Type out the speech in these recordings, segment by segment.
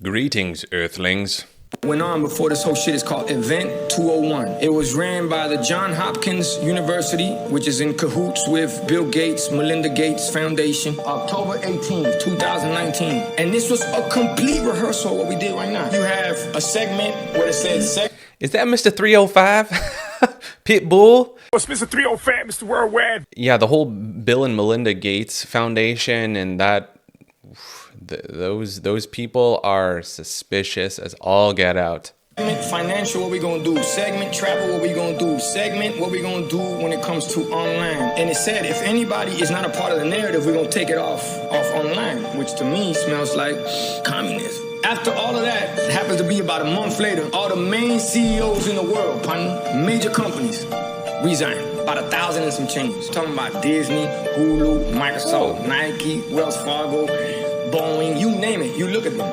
Greetings, Earthlings. Went on before this whole shit is called Event 201. It was ran by the Johns Hopkins University, which is in cahoots with Bill Gates, Melinda Gates Foundation, October 18th, 2019. And this was a complete rehearsal of what we did right now. You have a segment where it says... Is that Mr. 305? Pitbull? It's Mr. 305, Mr. Worldwide. Yeah, the whole Bill and Melinda Gates Foundation and that... Those people are suspicious as all get out. Segment financial, what we gonna do? Segment travel, what we gonna do? Segment, what we gonna do when it comes to online? And it said if anybody is not a part of the narrative, we're gonna take it off online, which to me smells like communism. After all of that, it happens to be about a month later, all the main CEOs in the world, partner, major companies, resign. About 1,000 and some change. Talking about Disney, Hulu, Microsoft, Nike, Wells Fargo, Boeing, you name it, you look at them.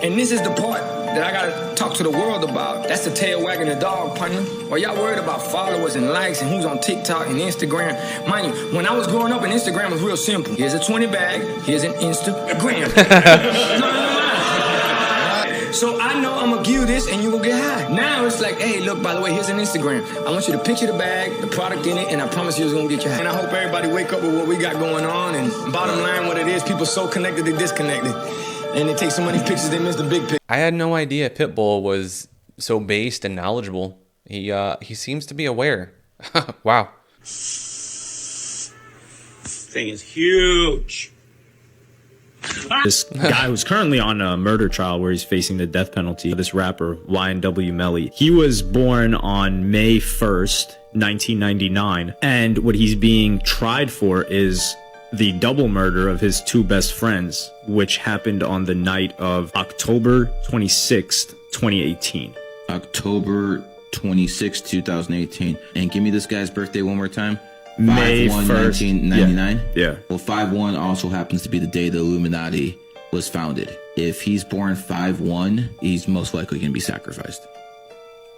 And this is the part that I gotta talk to the world about. That's the tail wagging the dog, partner. While y'all worried about followers and likes and who's on TikTok and Instagram. Mind you, when I was growing up, Instagram was real simple. Here's a 20 bag, here's an Instagram. No. So I know I'm gonna give you this and you will get high. Now it's like, hey, look, by the way, here's an Instagram. I want you to picture the bag, the product in it, and I promise you it's gonna get you high. And I hope everybody wake up with what we got going on, and bottom line, what it is, people so connected, they disconnected. And they take so many pictures, they miss the big picture. I had no idea Pitbull was so based and knowledgeable. He seems to be aware. Wow. Thing is huge. This guy who's currently on a murder trial where he's facing the death penalty, this rapper, YNW Melly. He was born on May 1st, 1999, and what he's being tried for is the double murder of his two best friends, which happened on the night of October 26th, 2018. October 26th, 2018. And give me this guy's birthday one more time. May 5/1, 1st, 1999? Yeah. Well, 5/1 also happens to be the day the Illuminati was founded. If he's born 5/1, he's most likely going to be sacrificed.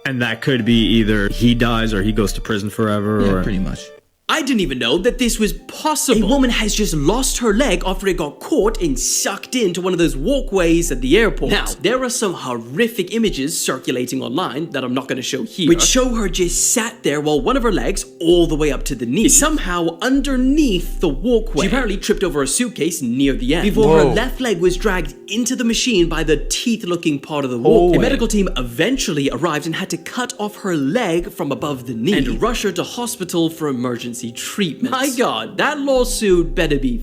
And that could be either he dies or he goes to prison forever. Yeah, or pretty much. I didn't even know that this was possible. A woman has just lost her leg after it got caught and sucked into one of those walkways at the airport. Now, there are some horrific images circulating online that I'm not going to show here, which show her just sat there while one of her legs, all the way up to the knee, is somehow underneath the walkway. She apparently tripped over a suitcase near the end before her left leg was dragged into the machine by the teeth-looking part of the walkway. A medical team eventually arrived and had to cut off her leg from above the knee and rush her to hospital for emergency treatment. My God, that lawsuit better be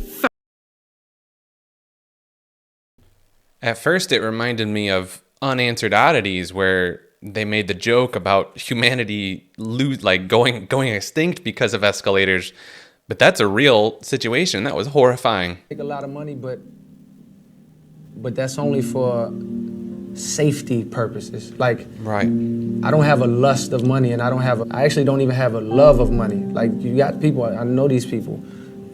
At first, it reminded me of Unanswered Oddities, where they made the joke about humanity going extinct because of escalators. But that's a real situation. That was horrifying. Take a lot of money, but that's only for safety purposes. Like, right. I don't have a lust of money, and I actually don't even have a love of money. Like, you got people, I know these people,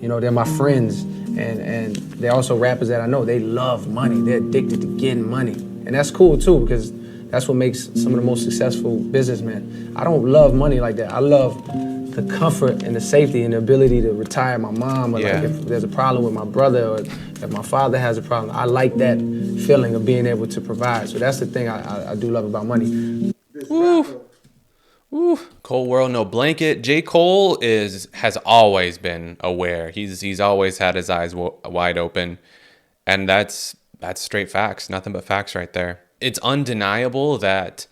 you know, they're my friends, and they're also rappers that I know. They love money. They're addicted to getting money. And that's cool too, because that's what makes some of the most successful businessmen. I don't love money like that. I love the comfort and the safety and the ability to retire my mom, or like if there's a problem with my brother, or if my father has a problem. I like that feeling of being able to provide. So that's the thing I do love about money. Ooh. Ooh. Cold World, No Blanket. J. Cole has always been aware. He's always had his eyes wide open. And that's straight facts. Nothing but facts right there. It's undeniable that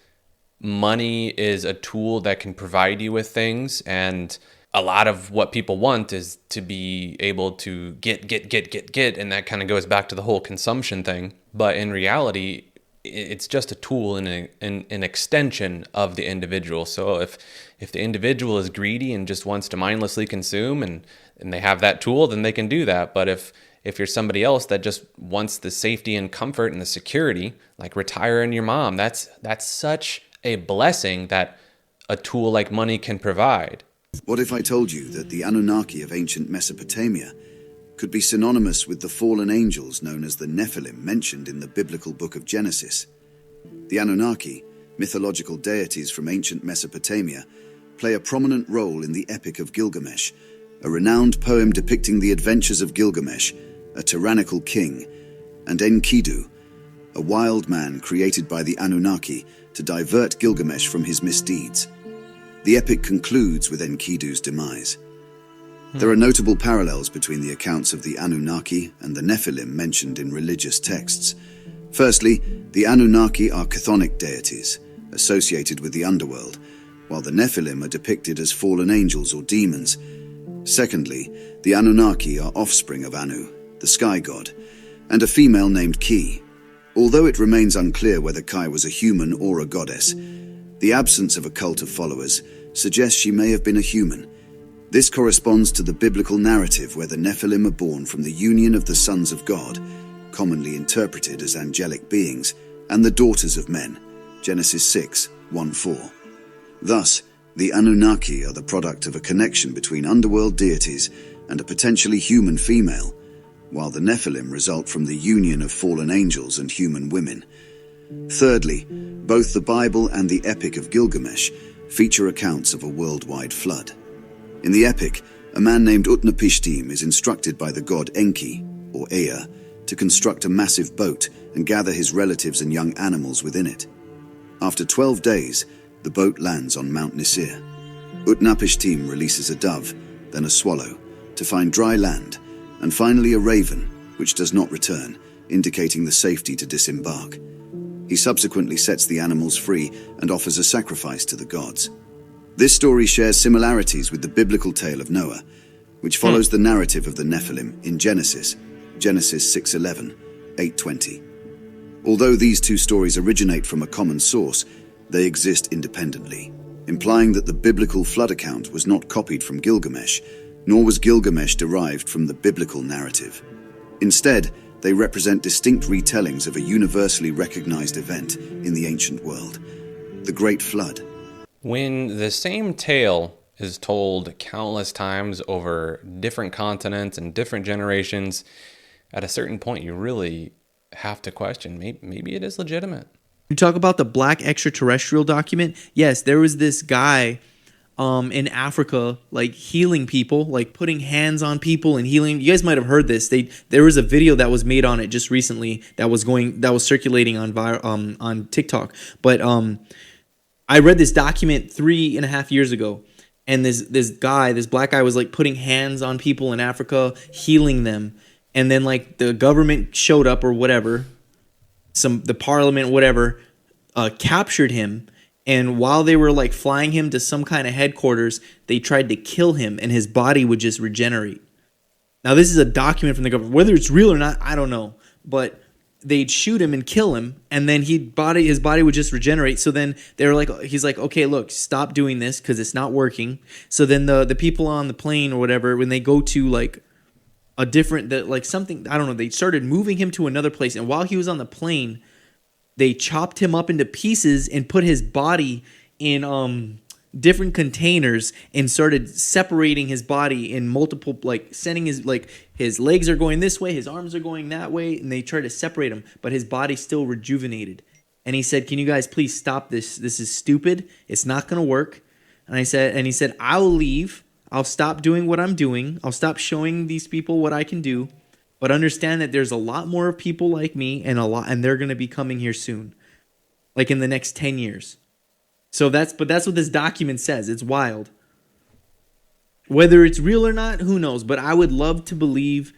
money is a tool that can provide you with things, and a lot of what people want is to be able to get, and that kind of goes back to the whole consumption thing. But in reality, it's just a tool and an extension of the individual. So if the individual is greedy and just wants to mindlessly consume, and they have that tool, then they can do that. But if you're somebody else that just wants the safety and comfort and the security, like retiring your mom, that's such a blessing that a tool like money can provide. What if I told you that the Anunnaki of ancient Mesopotamia could be synonymous with the fallen angels known as the Nephilim mentioned in the biblical book of Genesis? The Anunnaki, mythological deities from ancient Mesopotamia, play a prominent role in the Epic of Gilgamesh, a renowned poem depicting the adventures of Gilgamesh, a tyrannical king, and Enkidu, a wild man created by the Anunnaki to divert Gilgamesh from his misdeeds. The epic concludes with Enkidu's demise. There are notable parallels between the accounts of the Anunnaki and the Nephilim mentioned in religious texts. Firstly, the Anunnaki are chthonic deities, associated with the underworld, while the Nephilim are depicted as fallen angels or demons. Secondly, the Anunnaki are offspring of Anu, the sky god, and a female named Ki. Although it remains unclear whether Kai was a human or a goddess, the absence of a cult of followers suggests she may have been a human. This corresponds to the biblical narrative where the Nephilim are born from the union of the sons of God, commonly interpreted as angelic beings, and the daughters of men, Genesis 6, 1-4. Thus, the Anunnaki are the product of a connection between underworld deities and a potentially human female, while the Nephilim result from the union of fallen angels and human women. Thirdly, both the Bible and the Epic of Gilgamesh feature accounts of a worldwide flood. In the epic, a man named Utnapishtim is instructed by the god Enki, or Ea, to construct a massive boat and gather his relatives and young animals within it. After 12 days, the boat lands on Mount Nisir. Utnapishtim releases a dove, then a swallow, to find dry land, and finally a raven, which does not return, indicating the safety to disembark. He subsequently sets the animals free and offers a sacrifice to the gods. This story shares similarities with the biblical tale of Noah, which follows the narrative of the Nephilim in Genesis 6:11, 8:20. Although these two stories originate from a common source, they exist independently, implying that the biblical flood account was not copied from Gilgamesh, nor was Gilgamesh derived from the biblical narrative. Instead, they represent distinct retellings of a universally recognized event in the ancient world, the Great Flood. When the same tale is told countless times over different continents and different generations, at a certain point you really have to question, maybe it is legitimate. You talk about the black extraterrestrial document. Yes, there was this guy in Africa, like healing people, like putting hands on people and healing. You guys might have heard this. There was a video that was made on it just recently that was circulating on TikTok. But I read this document 3.5 years ago, and this black guy was like putting hands on people in Africa, healing them, and then like the government showed up or whatever, the parliament, whatever, captured him. And while they were like flying him to some kind of headquarters, they tried to kill him and his body would just regenerate. Now, this is a document from the government. Whether it's real or not, I don't know. But they'd shoot him and kill him, and then his body would just regenerate. So then they were like, he's like, okay, look, stop doing this because it's not working. So then the people on the plane or whatever, when they go to like a different, something, I don't know, they started moving him to another place. And while he was on the plane, they chopped him up into pieces and put his body in different containers and started separating his body in multiple, like sending his legs are going this way, his arms are going that way, and they tried to separate him, but his body still rejuvenated. And he said, "Can you guys please stop this? This is stupid. It's not going to work." And he said, "I'll leave. I'll stop doing what I'm doing. I'll stop showing these people what I can do. But understand that there's a lot more people like me and they're going to be coming here soon. Like in the next 10 years. So that's what this document says. It's wild. Whether it's real or not, who knows? But I would love to believe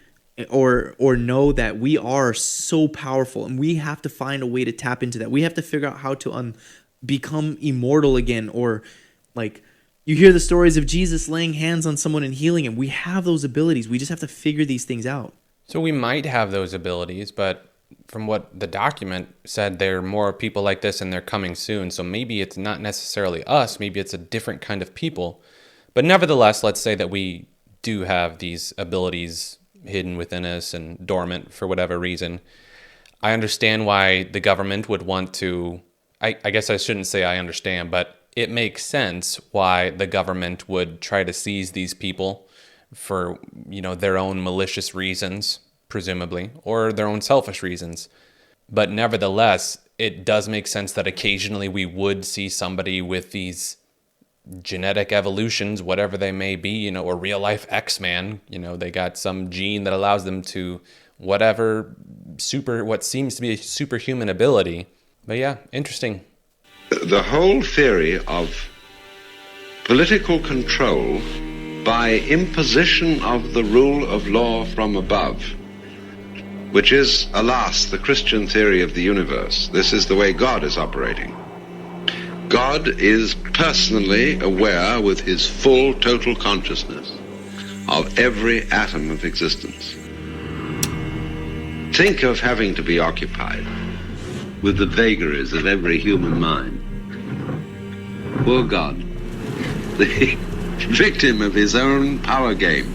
or know that we are so powerful and we have to find a way to tap into that. We have to figure out how to become immortal again, or like you hear the stories of Jesus laying hands on someone and healing him. We have those abilities. We just have to figure these things out. So we might have those abilities, but from what the document said, there are more people like this and they're coming soon. So maybe it's not necessarily us. Maybe it's a different kind of people. But nevertheless, let's say that we do have these abilities hidden within us and dormant for whatever reason. I understand why the government would want to, I guess I shouldn't say I understand, but it makes sense why the government would try to seize these people for, their own malicious reasons, presumably, or their own selfish reasons. But nevertheless, it does make sense that occasionally we would see somebody with these genetic evolutions, whatever they may be, or real life X-Man, they got some gene that allows them to what seems to be a superhuman ability. But yeah, interesting. The whole theory of political control by imposition of the rule of law from above, which is, alas, the Christian theory of the universe. This is the way God is operating. God is personally aware with his full total consciousness of every atom of existence. Think of having to be occupied with the vagaries of every human mind. Poor God, the victim of his own power game.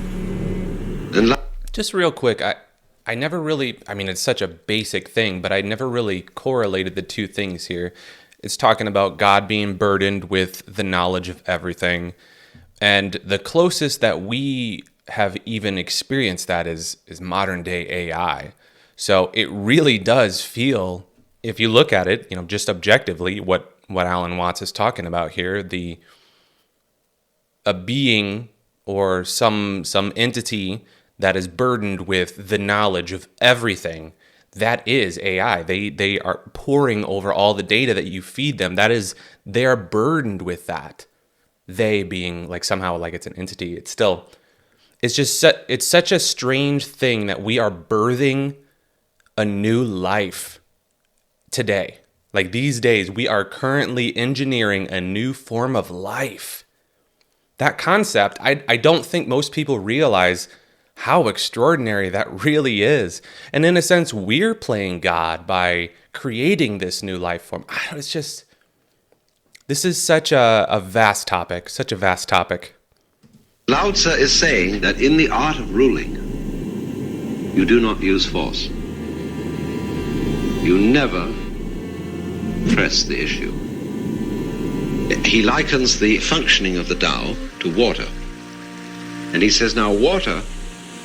And just real quick, I never really, I mean, it's such a basic thing, but I never really correlated the two things here. It's talking about God being burdened with the knowledge of everything. And the closest that we have even experienced that is modern day AI. So it really does feel, if you look at it, just objectively, what Alan Watts is talking about here, a being or some entity that is burdened with the knowledge of everything, that is AI. They are poring over all the data that you feed them. They are burdened with that. They being like somehow like it's an entity. It's such a strange thing that we are birthing a new life today. Like these days, we are currently engineering a new form of life. That concept, I don't think most people realize how extraordinary that really is. And in a sense, we're playing God by creating this new life form. This is such a vast topic, Lao Tzu is saying that in the art of ruling, you do not use force. You never press the issue. He likens the functioning of the Tao to water. And he says, now water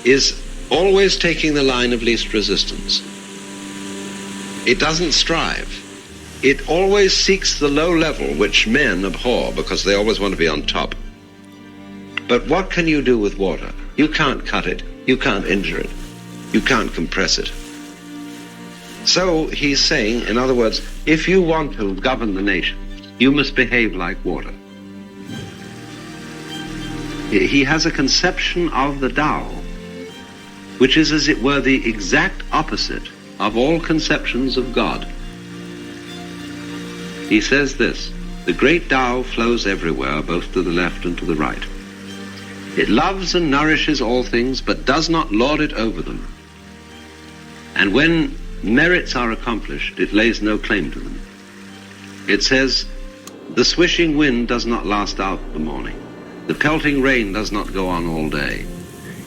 is always taking the line of least resistance. It doesn't strive. It always seeks the low level, which men abhor because they always want to be on top. But what can you do with water? You can't cut it. You can't injure it. You can't compress it. So he's saying, in other words, if you want to govern the nation, you must behave like water. He has a conception of the Tao, which is, as it were, the exact opposite of all conceptions of God. He says this: the great Tao flows everywhere, both to the left and to the right. It loves and nourishes all things, but does not lord it over them. And when merits are accomplished, it lays no claim to them. It says, the swishing wind does not last out the morning. The pelting rain does not go on all day.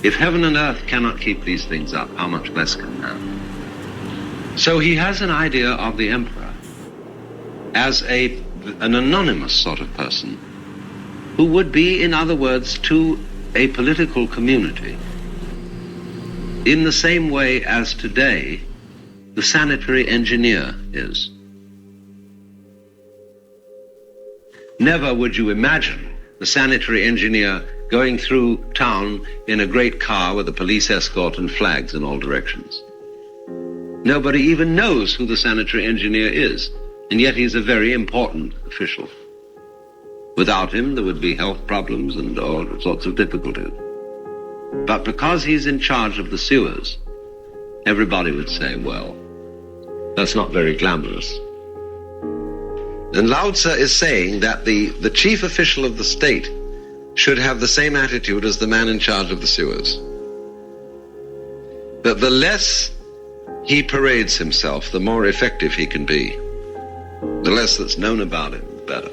If heaven and earth cannot keep these things up, how much less can man? So he has an idea of the emperor as an anonymous sort of person who would be, in other words, to a political community in the same way as today the sanitary engineer is. Never would you imagine the sanitary engineer going through town in a great car with a police escort and flags in all directions. Nobody even knows who the sanitary engineer is, and yet he's a very important official. Without him, there would be health problems and all sorts of difficulties. But because he's in charge of the sewers, everybody would say, well, that's not very glamorous. And Lao Tzu is saying that the chief official of the state should have the same attitude as the man in charge of the sewers. That the less he parades himself, the more effective he can be. The less that's known about him, the better.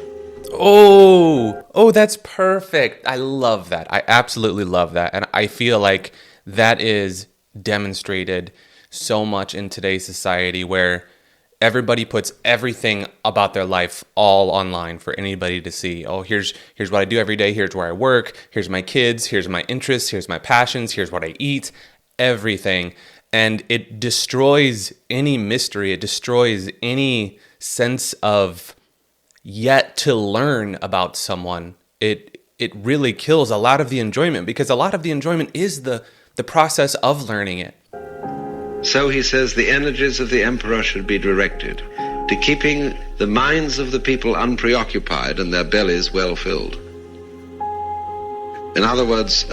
Oh, that's perfect. I love that. I absolutely love that. And I feel like that is demonstrated so much in today's society where everybody puts everything about their life all online for anybody to see. Oh, here's what I do every day. Here's where I work. Here's my kids. Here's my interests. Here's my passions. Here's what I eat. Everything. And it destroys any mystery. It destroys any sense of yet to learn about someone. It really kills a lot of the enjoyment, because a lot of the enjoyment is the process of learning it. So he says the energies of the emperor should be directed to keeping the minds of the people unpreoccupied and their bellies well filled. In other words,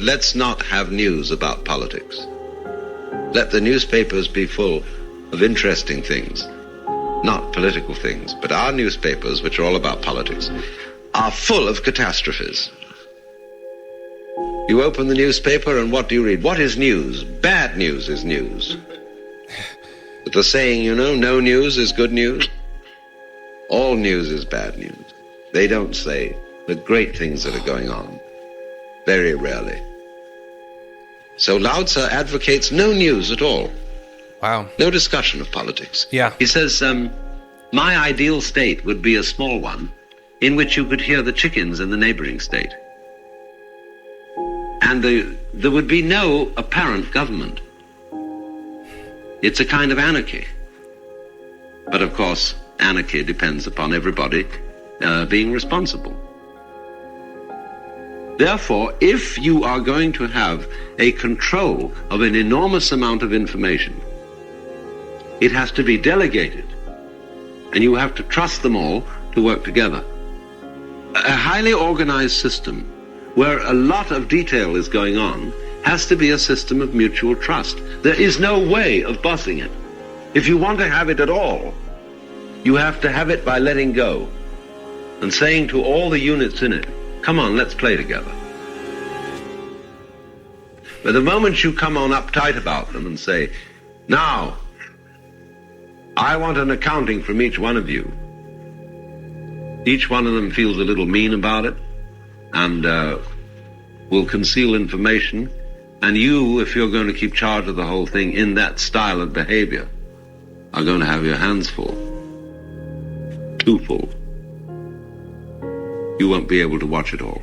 let's not have news about politics. Let the newspapers be full of interesting things, not political things. But our newspapers, which are all about politics, are full of catastrophes. You open the newspaper and what do you read? What is news? Bad news is news. But the saying, you know, no news is good news. All news is bad news. They don't say the great things that are going on. Very rarely. So Lao Tzu advocates no news at all. Wow. No discussion of politics. Yeah. He says, my ideal state would be a small one in which you could hear the chickens in the neighboring state. And there would be no apparent government. It's a kind of anarchy. But of course, anarchy depends upon everybody being responsible. Therefore, if you are going to have a control of an enormous amount of information, it has to be delegated, and you have to trust them all to work together. A highly organized system where a lot of detail is going on has to be a system of mutual trust. There is no way of bossing it. If you want to have it at all, you have to have it by letting go and saying to all the units in it, come on, let's play together. But the moment you come on uptight about them and say, now, I want an accounting from each one of you, each one of them feels a little mean about it and will conceal information. And you, if you're going to keep charge of the whole thing in that style of behavior, are going to have your hands full. Too full. You won't be able to watch it all.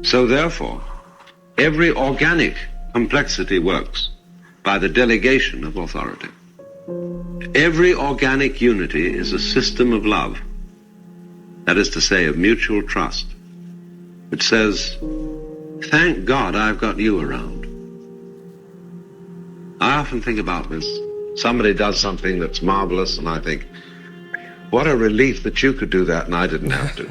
So therefore, every organic complexity works by the delegation of authority. Every organic unity is a system of love, that is to say, of mutual trust, which says, thank God I've got you around. I often think about this. Somebody does something that's marvelous, and I think, what a relief that you could do that and I didn't have to.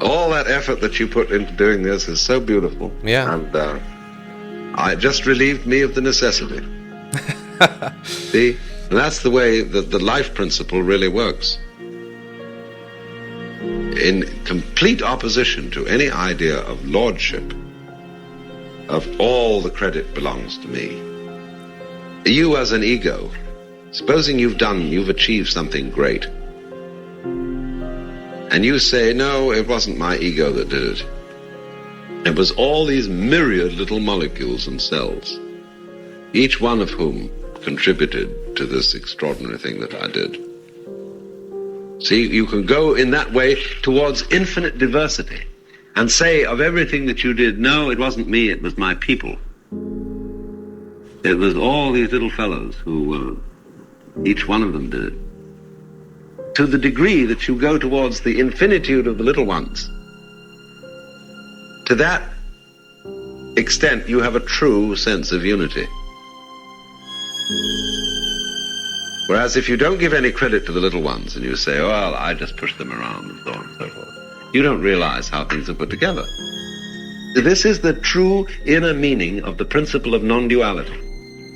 All that effort that you put into doing this is so beautiful. Yeah. And it just relieved me of the necessity. See? And that's the way that the life principle really works. In complete opposition to any idea of lordship, of all the credit belongs to me. You as an ego, supposing you've achieved something great, and you say, no, it wasn't my ego that did it. It was all these myriad little molecules and cells, each one of whom contributed to this extraordinary thing that I did. See, you can go in that way towards infinite diversity and say of everything that you did, no, it wasn't me, it was my people. It was all these little fellows who, each one of them did it. To the degree that you go towards the infinitude of the little ones, to that extent you have a true sense of unity. Whereas if you don't give any credit to the little ones and you say, well, I just push them around and so on and so forth, you don't realize how things are put together. This is the true inner meaning of the principle of non-duality.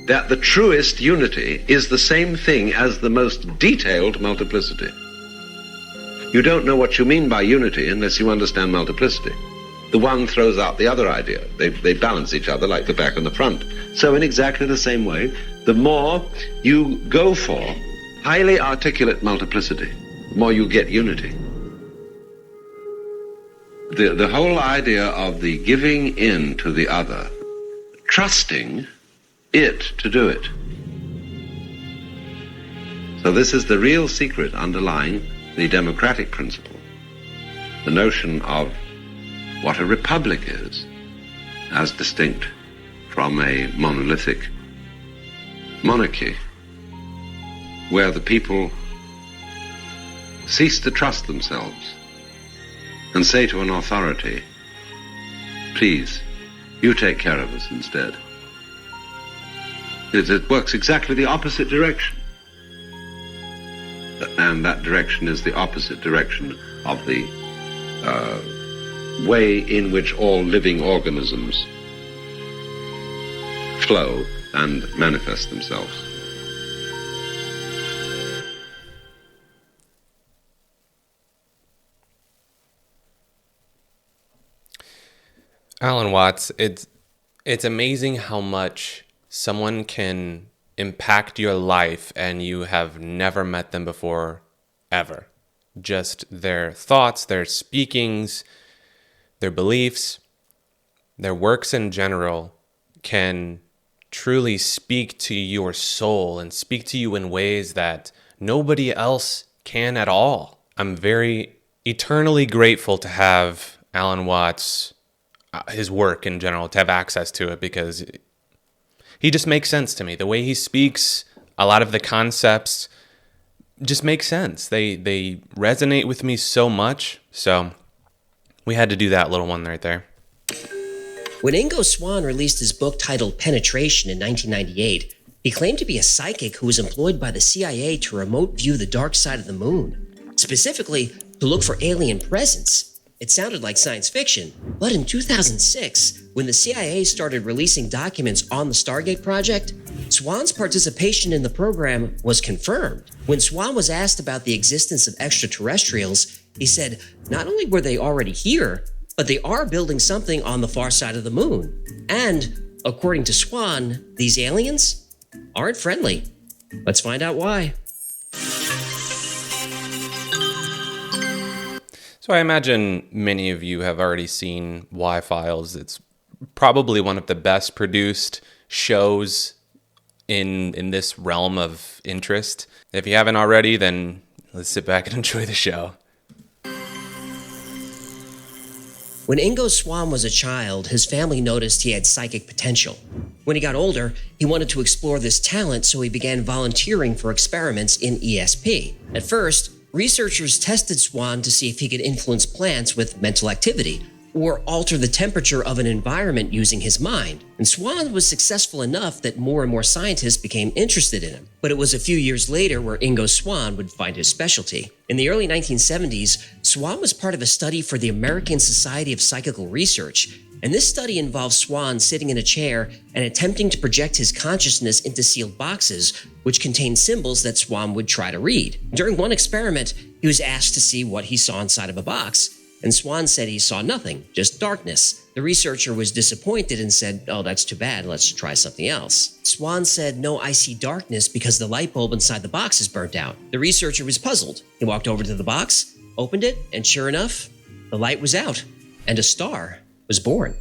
That the truest unity is the same thing as the most detailed multiplicity. You don't know what you mean by unity unless you understand multiplicity. The one throws out the other idea. They balance each other like the back and the front. So in exactly the same way, the more you go for highly articulate multiplicity, the more you get unity. The whole idea of the giving in to the other, trusting it to do it. So this is the real secret underlying the democratic principle, the notion of what a republic is, as distinct from a monolithic monarchy, where the people cease to trust themselves and say to an authority, please, you take care of us instead. It works exactly the opposite direction. And that direction is the opposite direction of the way in which all living organisms flow and manifest themselves. Alan Watts, it's amazing how much someone can impact your life and you have never met them before, ever. Just their thoughts, their speakings, their beliefs, their works in general can truly speak to your soul and speak to you in ways that nobody else can at all. I'm very eternally grateful to have Alan Watts, his work in general, to have access to it, because he just makes sense to me. The way he speaks, a lot of the concepts just make sense. They resonate with me so much. So we had to do that little one right there. When Ingo Swann released his book titled Penetration in 1998, he claimed to be a psychic who was employed by the CIA to remote view the dark side of the moon, specifically to look for alien presence. It sounded like science fiction, but in 2006, when the CIA started releasing documents on the Stargate project, Swann's participation in the program was confirmed. When Swann was asked about the existence of extraterrestrials, he said not only were they already here, but they are building something on the far side of the moon. And, according to Swann, these aliens aren't friendly. Let's find out why. So I imagine many of you have already seen Y-Files. It's probably one of the best produced shows in this realm of interest. If you haven't already, then let's sit back and enjoy the show. When Ingo Swann was a child, his family noticed he had psychic potential. When he got older, he wanted to explore this talent, so he began volunteering for experiments in ESP. At first, researchers tested Swann to see if he could influence plants with mental activity, or alter the temperature of an environment using his mind. And Swann was successful enough that more and more scientists became interested in him. But it was a few years later where Ingo Swann would find his specialty. In the early 1970s, Swann was part of a study for the American Society of Psychical Research, and this study involved Swann sitting in a chair and attempting to project his consciousness into sealed boxes, which contained symbols that Swann would try to read. During one experiment, he was asked to see what he saw inside of a box, and Swann said he saw nothing, just darkness. The researcher was disappointed and said, "Oh, that's too bad, let's try something else." Swann said, "No, I see darkness because the light bulb inside the box is burnt out." The researcher was puzzled. He walked over to the box, opened it, and sure enough, the light was out, and a star was born.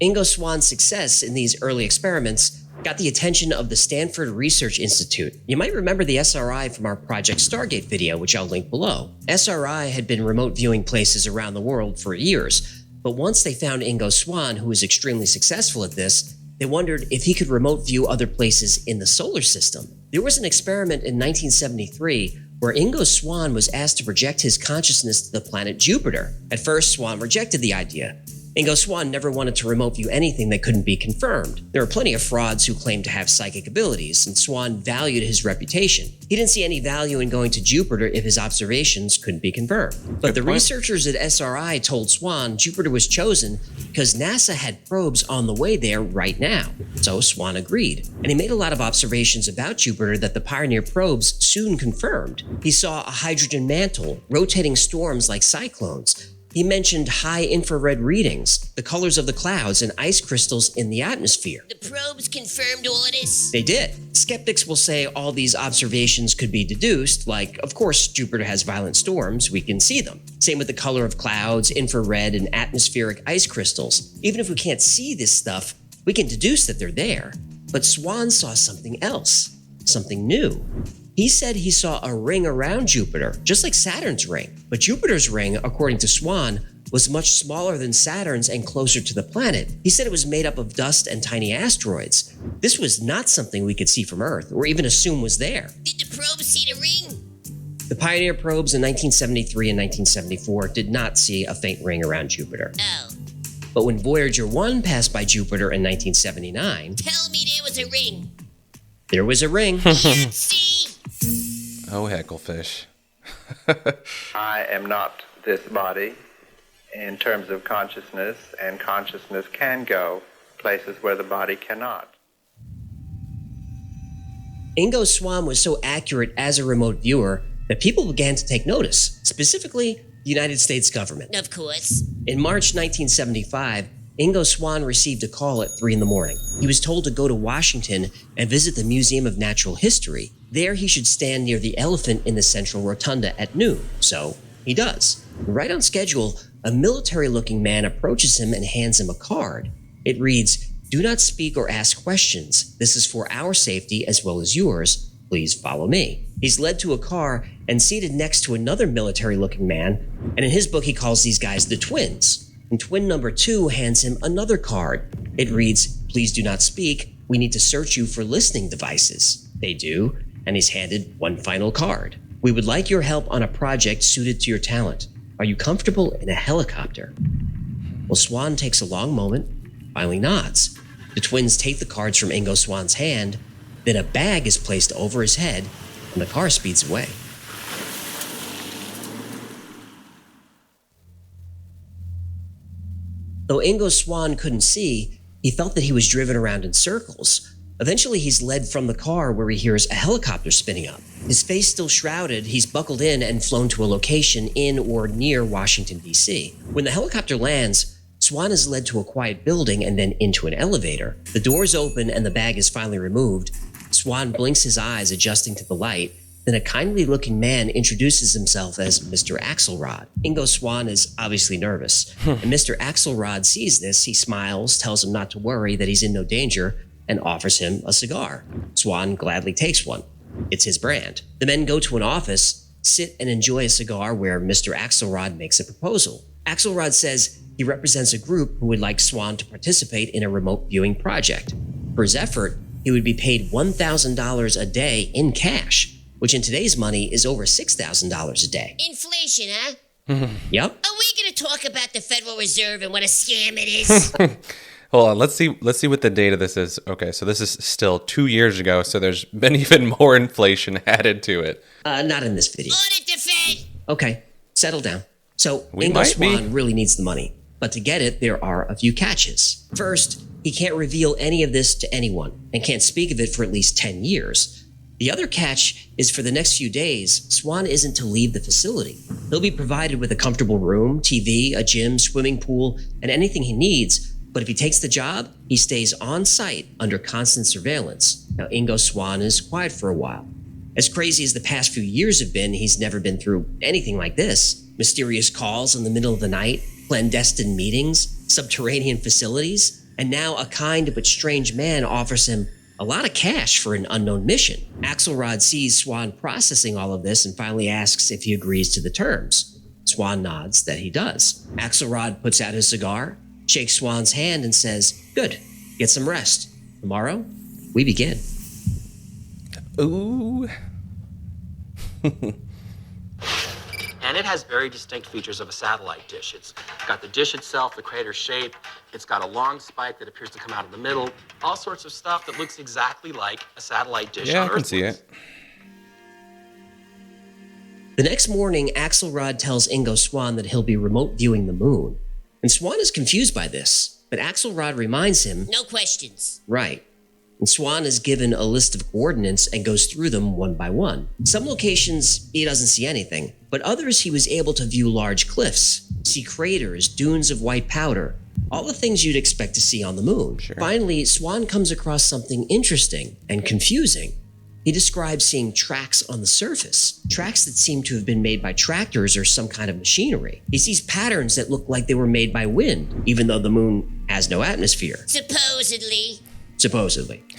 Ingo Swann's success in these early experiments got the attention of the Stanford Research Institute. You might remember the SRI from our Project Stargate video, which I'll link below. SRI had been remote viewing places around the world for years, but once they found Ingo Swann, who was extremely successful at this, they wondered if he could remote view other places in the solar system. There was an experiment in 1973 where Ingo Swann was asked to project his consciousness to the planet Jupiter. At first, Swann rejected the idea. Ingo Swann never wanted to remote view anything that couldn't be confirmed. There were plenty of frauds who claimed to have psychic abilities, and Swann valued his reputation. He didn't see any value in going to Jupiter if his observations couldn't be confirmed. But the researchers at SRI told Swann Jupiter was chosen because NASA had probes on the way there right now. So Swann agreed. And he made a lot of observations about Jupiter that the Pioneer probes soon confirmed. He saw a hydrogen mantle, rotating storms like cyclones. He mentioned high infrared readings, the colors of the clouds, and ice crystals in the atmosphere. The probes confirmed all this? They did. Skeptics will say all these observations could be deduced, like, of course, Jupiter has violent storms, we can see them. Same with the color of clouds, infrared, and atmospheric ice crystals. Even if we can't see this stuff, we can deduce that they're there. But Swann saw something else, something new. He said he saw a ring around Jupiter, just like Saturn's ring. But Jupiter's ring, according to Swann, was much smaller than Saturn's and closer to the planet. He said it was made up of dust and tiny asteroids. This was not something we could see from Earth, or even assume was there. Did the probe see the ring? The Pioneer probes in 1973 and 1974 did not see a faint ring around Jupiter. Oh. But when Voyager 1 passed by Jupiter in 1979... Tell me there was a ring. There was a ring. Can't see. Oh, hecklefish. I am not this body in terms of consciousness, and consciousness can go places where the body cannot. Ingo Swann was so accurate as a remote viewer that people began to take notice, specifically the United States government. Of course. In March 1975, Ingo Swann received a call at 3 in the morning. He was told to go to Washington and visit the Museum of Natural History. There he should stand near the elephant in the central rotunda at noon. So he does. Right on schedule, a military-looking man approaches him and hands him a card. It reads, "Do not speak or ask questions. This is for our safety as well as yours. Please follow me." He's led to a car and seated next to another military-looking man, and in his book he calls these guys the twins. And twin number 2 hands him another card. It reads, "Please do not speak. We need to search you for listening devices." They do, and he's handed one final card. "We would like your help on a project suited to your talent. Are you comfortable in a helicopter?" Well, Swann takes a long moment, finally nods. The twins take the cards from Ingo Swann's hand, then a bag is placed over his head, and the car speeds away. Though Ingo Swann couldn't see, he felt that he was driven around in circles. Eventually, he's led from the car where he hears a helicopter spinning up. His face still shrouded, he's buckled in and flown to a location in or near Washington, D.C. When the helicopter lands, Swann is led to a quiet building and then into an elevator. The doors open and the bag is finally removed. Swann blinks his eyes, adjusting to the light. Then a kindly-looking man introduces himself as Mr. Axelrod. Ingo Swann is obviously nervous, and Mr. Axelrod sees this. He smiles, tells him not to worry, that he's in no danger, and offers him a cigar. Swann gladly takes one. It's his brand. The men go to an office, sit and enjoy a cigar where Mr. Axelrod makes a proposal. Axelrod says he represents a group who would like Swann to participate in a remote viewing project. For his effort, he would be paid $1,000 a day in cash, which in today's money is over $6,000 a day. Inflation, huh? Yep. Are we going to talk about the Federal Reserve and what a scam it is? Hold on, let's see what the date of this is. Okay, so this is still 2 years ago, so there's been even more inflation added to it. Not in this video. Audit the Fed! Okay, settle down. So, We Ingo might Swann be. really needs the money. But to get it, there are a few catches. First, he can't reveal any of this to anyone, and can't speak of it for at least 10 years. The other catch is for the next few days, Swann isn't to leave the facility. He'll be provided with a comfortable room, TV, a gym, swimming pool, and anything he needs. But if he takes the job, he stays on site under constant surveillance. Now, Ingo Swann is quiet for a while. As crazy as the past few years have been, he's never been through anything like this. Mysterious calls in the middle of the night, clandestine meetings, subterranean facilities, and now a kind but strange man offers him a lot of cash for an unknown mission. Axelrod sees Swann processing all of this and finally asks if he agrees to the terms. Swann nods that he does. Axelrod puts out his cigar, shakes Swann's hand, and says, "Good, get some rest. Tomorrow, we begin." Ooh. And it has very distinct features of a satellite dish. It's got the dish itself, the crater shape. It's got a long spike that appears to come out of the middle. All sorts of stuff that looks exactly like a satellite dish. Yeah, on I can see it. The next morning, Axelrod tells Ingo Swann that he'll be remote viewing the moon. And Swann is confused by this, but Axelrod reminds him, No questions. right. And Swann is given a list of coordinates and goes through them one by one. Some locations, he doesn't see anything, but others he was able to view large cliffs, see craters, dunes of white powder, all the things you'd expect to see on the moon. Sure. Finally, Swann comes across something interesting and confusing. He describes seeing tracks on the surface, tracks that seem to have been made by tractors or some kind of machinery. He sees patterns that look like they were made by wind, even though the moon has no atmosphere. Supposedly.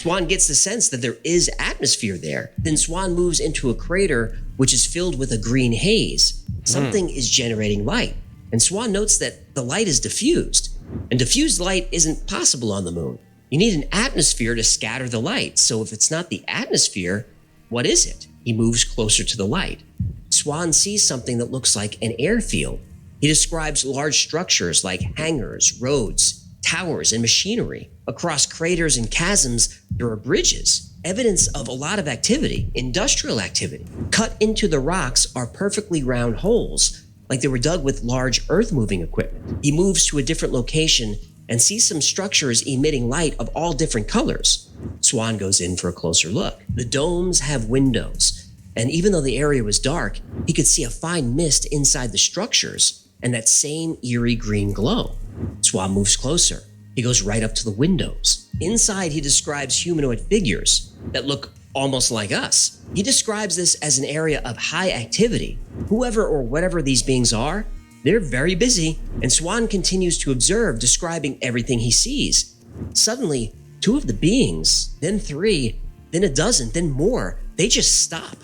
Swann gets the sense that there is atmosphere there. Then Swann moves into a crater which is filled with a green haze. Something is generating light. And Swann notes that the light is diffused, and diffused light isn't possible on the moon. You need an atmosphere to scatter the light, so if it's not the atmosphere, what is it? He moves closer to the light. Swann sees something that looks like an airfield. He describes large structures like hangars, roads, towers, and machinery. Across craters and chasms, there are bridges, evidence of a lot of activity, industrial activity. Cut into the rocks are perfectly round holes, like they were dug with large earth-moving equipment. He moves to a different location and sees some structures emitting light of all different colors. Swann goes in for a closer look. The domes have windows, and even though the area was dark, he could see a fine mist inside the structures and that same eerie green glow. Swann moves closer. He goes right up to the windows. Inside, he describes humanoid figures that look almost like us. He describes this as an area of high activity. Whoever or whatever these beings are, they're very busy, and Swann continues to observe, describing everything he sees. Suddenly, 2 of the beings, then 3, then a dozen, then more, they just stop.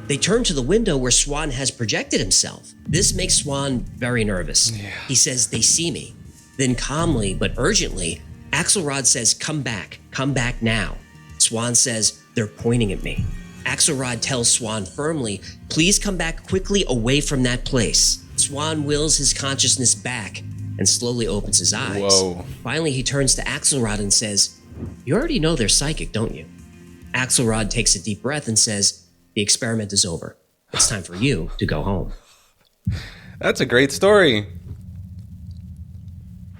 They turn to the window where Swann has projected himself. This makes Swann very nervous. He says, "They see me." Then calmly but urgently, Axelrod says, come back now." Swann says, "They're pointing at me." Axelrod tells Swann firmly, "Please come back quickly away from that place." Swann wills his consciousness back and slowly opens his eyes. Whoa. Finally, he turns to Axelrod and says, "You already know they're psychic, don't you?" Axelrod takes a deep breath and says, "The experiment is over. It's time for you to go home." That's a great story.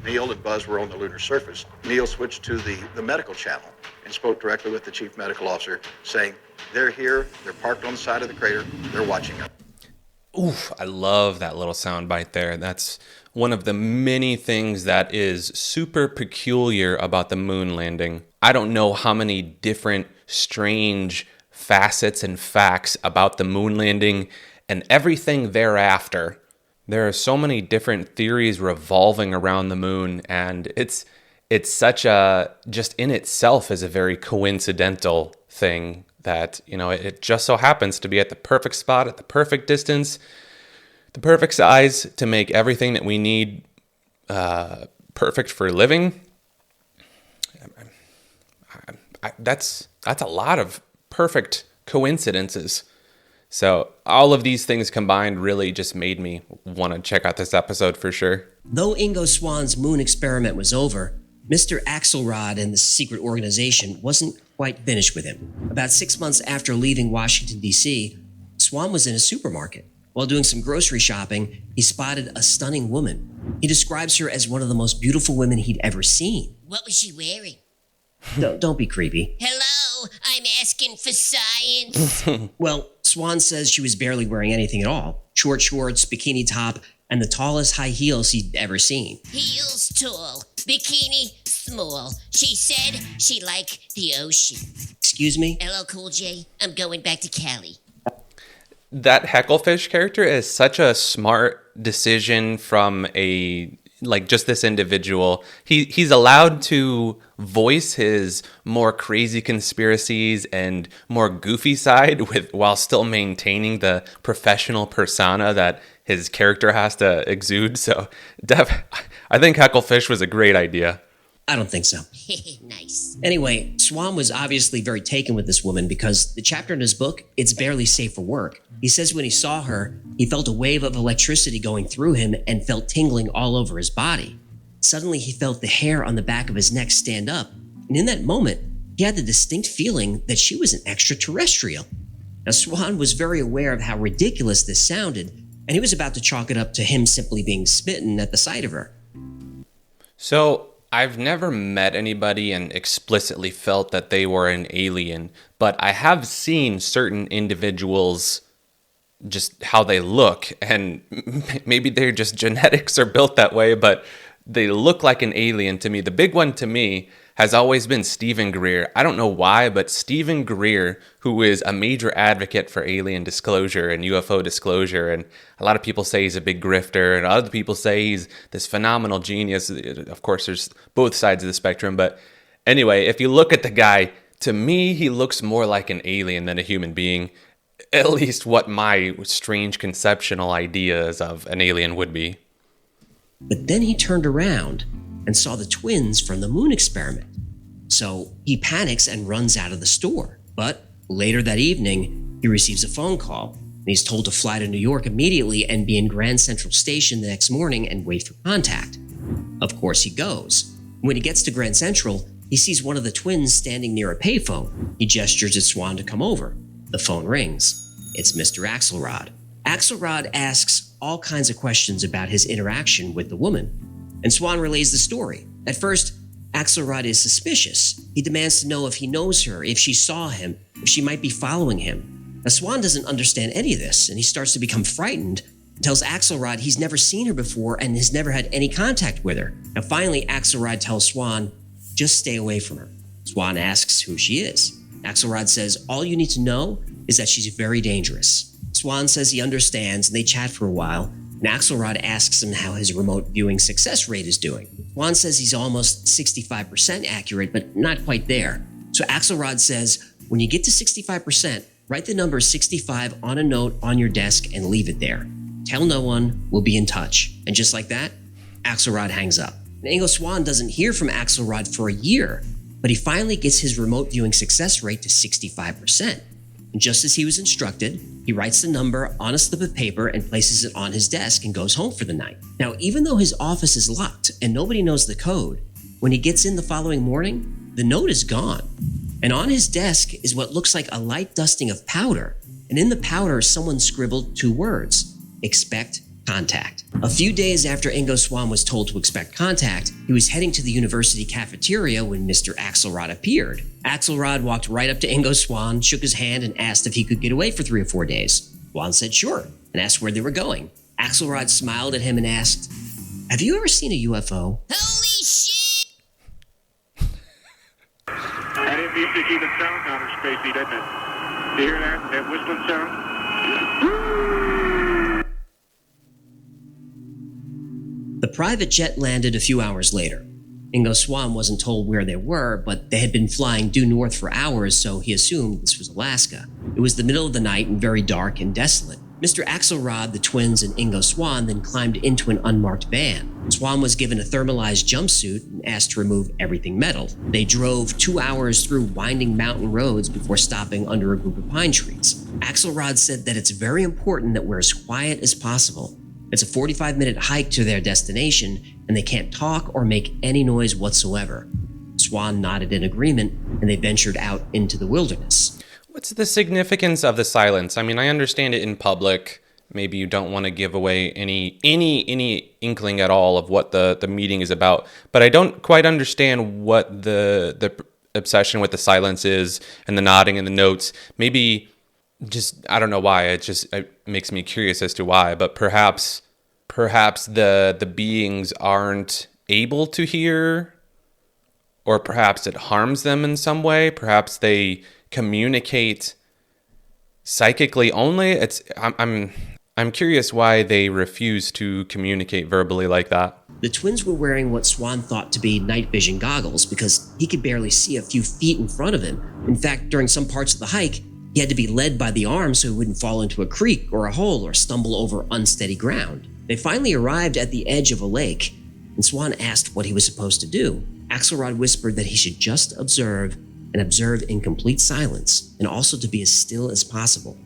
Neil and Buzz were on the lunar surface. Neil switched to the medical channel and spoke directly with the chief medical officer, saying, "They're here, they're parked on the side of the crater, they're watching us." Oof, I love that little soundbite there. That's one of the many things that is super peculiar about the moon landing. I don't know how many different strange facets and facts about the moon landing and everything thereafter. There are so many different theories revolving around the moon, and it's such a, just in itself is a very coincidental thing that, you know, it just so happens to be at the perfect spot, at the perfect distance, the perfect size to make everything that we need perfect for living. That's a lot of perfect coincidences. So all of these things combined really just made me want to check out this episode for sure. Though Ingo Swann's moon experiment was over, Mr. Axelrod and the secret organization wasn't quite finished with him. About 6 months after leaving Washington, D.C., Swann was in a supermarket. While doing some grocery shopping, he spotted a stunning woman. He describes her as one of the most beautiful women he'd ever seen. What was she wearing? Don't be creepy. Hello, I'm asking for science. Well, Swann says she was barely wearing anything at all. Short shorts, bikini top, and the tallest high heels he'd ever seen. Heels tall, bikini small. She said she liked the ocean. Excuse me? LL Cool J, I'm going back to Cali. That Hecklefish character is such a smart decision from just this individual. He's allowed to voice his more crazy conspiracies and more goofy side while still maintaining the professional persona that his character has to exude. So I think Hecklefish was a great idea. I don't think so. Nice. Anyway, Swann was obviously very taken with this woman because the chapter in his book, It's Barely Safe for Work. He says when he saw her, he felt a wave of electricity going through him and felt tingling all over his body. Suddenly, he felt the hair on the back of his neck stand up, and in that moment, he had the distinct feeling that she was an extraterrestrial. Now, Swann was very aware of how ridiculous this sounded, and he was about to chalk it up to him simply being smitten at the sight of her. So, I've never met anybody and explicitly felt that they were an alien, but I have seen certain individuals, just how they look, and maybe they're just genetics are built that way, but they look like an alien to me. The big one to me has always been Stephen Greer. I don't know why, but Stephen Greer, who is a major advocate for alien disclosure and UFO disclosure, and a lot of people say he's a big grifter, and other people say he's this phenomenal genius. Of course, there's both sides of the spectrum, but anyway, if you look at the guy, to me, he looks more like an alien than a human being, at least what my strange conceptual ideas of an alien would be. But then he turned around and saw the twins from the moon experiment. So he panics and runs out of the store. But later that evening, he receives a phone call, and he's told to fly to New York immediately and be in Grand Central Station the next morning and wait for contact. Of course he goes. When he gets to Grand Central, he sees one of the twins standing near a payphone. He gestures at Swann to come over. The phone rings. It's Mr. Axelrod. Axelrod asks all kinds of questions about his interaction with the woman, and Swann relays the story. At first, Axelrod is suspicious. He demands to know if he knows her, if she saw him, if she might be following him. Now, Swann doesn't understand any of this, and he starts to become frightened, and tells Axelrod he's never seen her before and has never had any contact with her. Now, finally, Axelrod tells Swann, just stay away from her. Swann asks who she is. Axelrod says all you need to know is that she's very dangerous. Swann says he understands, and they chat for a while, and Axelrod asks him how his remote viewing success rate is doing. Swann says he's almost 65% accurate, but not quite there. So Axelrod says, when you get to 65%, write the number 65 on a note on your desk and leave it there. Tell no one, we'll be in touch. And just like that, Axelrod hangs up. And Ingo Swann doesn't hear from Axelrod for a year, but he finally gets his remote viewing success rate to 65%. And just as he was instructed, he writes the number on a slip of paper and places it on his desk and goes home for the night. Now, even though his office is locked and nobody knows the code, when he gets in the following morning, the note is gone. And on his desk is what looks like a light dusting of powder. And in the powder, someone scribbled 2 words, expect contact. A few days after Ingo Swann was told to expect contact, he was heading to the university cafeteria when Mr. Axelrod appeared. Axelrod walked right up to Ingo Swann, shook his hand, and asked if he could get away for 3 or 4 days. Swann said sure, and asked where they were going. Axelrod smiled at him and asked, have you ever seen a UFO? Holy shit! That is the indicated sound counter, Spacey, doesn't it? Do you hear that? That whistling sound? The private jet landed a few hours later. Ingo Swann wasn't told where they were, but they had been flying due north for hours, so he assumed this was Alaska. It was the middle of the night and very dark and desolate. Mr. Axelrod, the twins, and Ingo Swann then climbed into an unmarked van. Swann was given a thermalized jumpsuit and asked to remove everything metal. They drove 2 hours through winding mountain roads before stopping under a group of pine trees. Axelrod said that it's very important that we're as quiet as possible. It's a 45-minute hike to their destination, and they can't talk or make any noise whatsoever. Swann nodded in agreement, and they ventured out into the wilderness. What's the significance of the silence? I mean, I understand it in public. Maybe you don't want to give away any inkling at all of what the meeting is about. But I don't quite understand what the obsession with the silence is and the nodding and the notes. Maybe just, I don't know why. It makes me curious as to why. But perhaps the beings aren't able to hear, or perhaps it harms them in some way. Perhaps they communicate psychically only. I'm curious why they refuse to communicate verbally like that. The twins were wearing what Swann thought to be night vision goggles because he could barely see a few feet in front of him. In fact, during some parts of the hike, he had to be led by the arm so he wouldn't fall into a creek or a hole or stumble over unsteady ground. They finally arrived at the edge of a lake, and Swann asked what he was supposed to do. Axelrod whispered that he should just observe and observe in complete silence, and also to be as still as possible.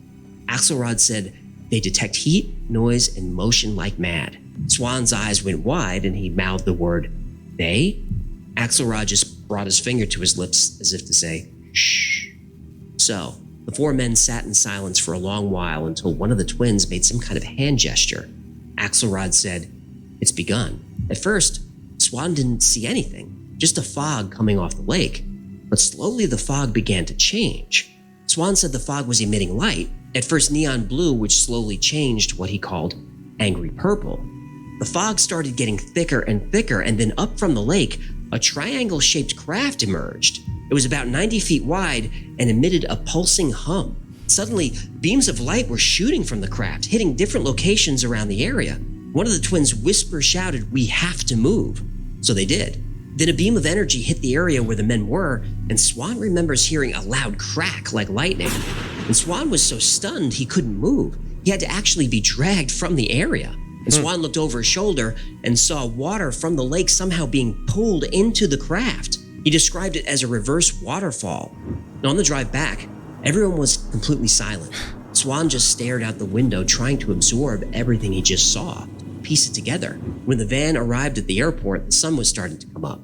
Axelrod said they detect heat, noise, and motion like mad. Swann's eyes went wide, and he mouthed the word, they? Axelrod just brought his finger to his lips as if to say, shh. So, the 4 men sat in silence for a long while until one of the twins made some kind of hand gesture. Axelrod said, it's begun. At first, Swann didn't see anything, just a fog coming off the lake. But slowly the fog began to change. Swann said the fog was emitting light, at first neon blue, which slowly changed to what he called angry purple. The fog started getting thicker and thicker, and then up from the lake, a triangle-shaped craft emerged. It was about 90 feet wide and emitted a pulsing hum. Suddenly, beams of light were shooting from the craft, hitting different locations around the area. One of the twins whisper shouted, we have to move. So they did. Then a beam of energy hit the area where the men were, and Swann remembers hearing a loud crack like lightning. And Swann was so stunned he couldn't move. He had to actually be dragged from the area. And Swann looked over his shoulder and saw water from the lake somehow being pulled into the craft. He described it as a reverse waterfall. And on the drive back, everyone was completely silent. Swann just stared out the window, trying to absorb everything he just saw, piece it together. When the van arrived at the airport, the sun was starting to come up.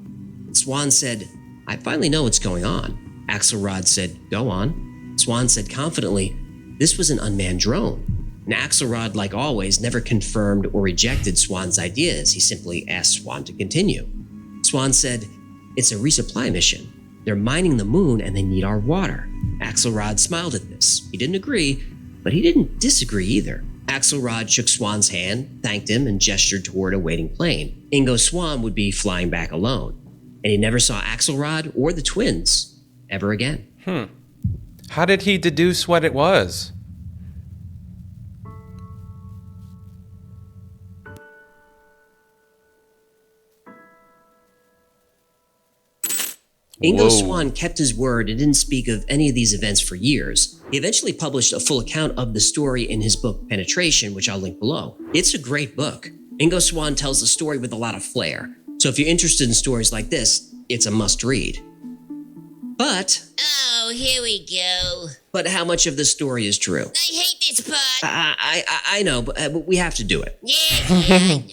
Swann said, "I finally know what's going on." Axelrod said, "Go on." Swann said confidently, "This was an unmanned drone." And Axelrod, like always, never confirmed or rejected Swann's ideas. He simply asked Swann to continue. Swann said, "It's a resupply mission. They're mining the moon and they need our water." Axelrod smiled at this. He didn't agree, but he didn't disagree either. Axelrod shook Swann's hand, thanked him, and gestured toward a waiting plane. Ingo Swann would be flying back alone, and he never saw Axelrod or the twins ever again. How did he deduce what it was? Ingo Swann kept his word and didn't speak of any of these events for years. He eventually published a full account of the story in his book Penetration, which I'll link below. It's a great book. Ingo Swann tells the story with a lot of flair. So if you're interested in stories like this, it's a must-read. But... Oh, here we go. But how much of the story is true? I hate this part. I know, but we have to do it. Yeah, I know.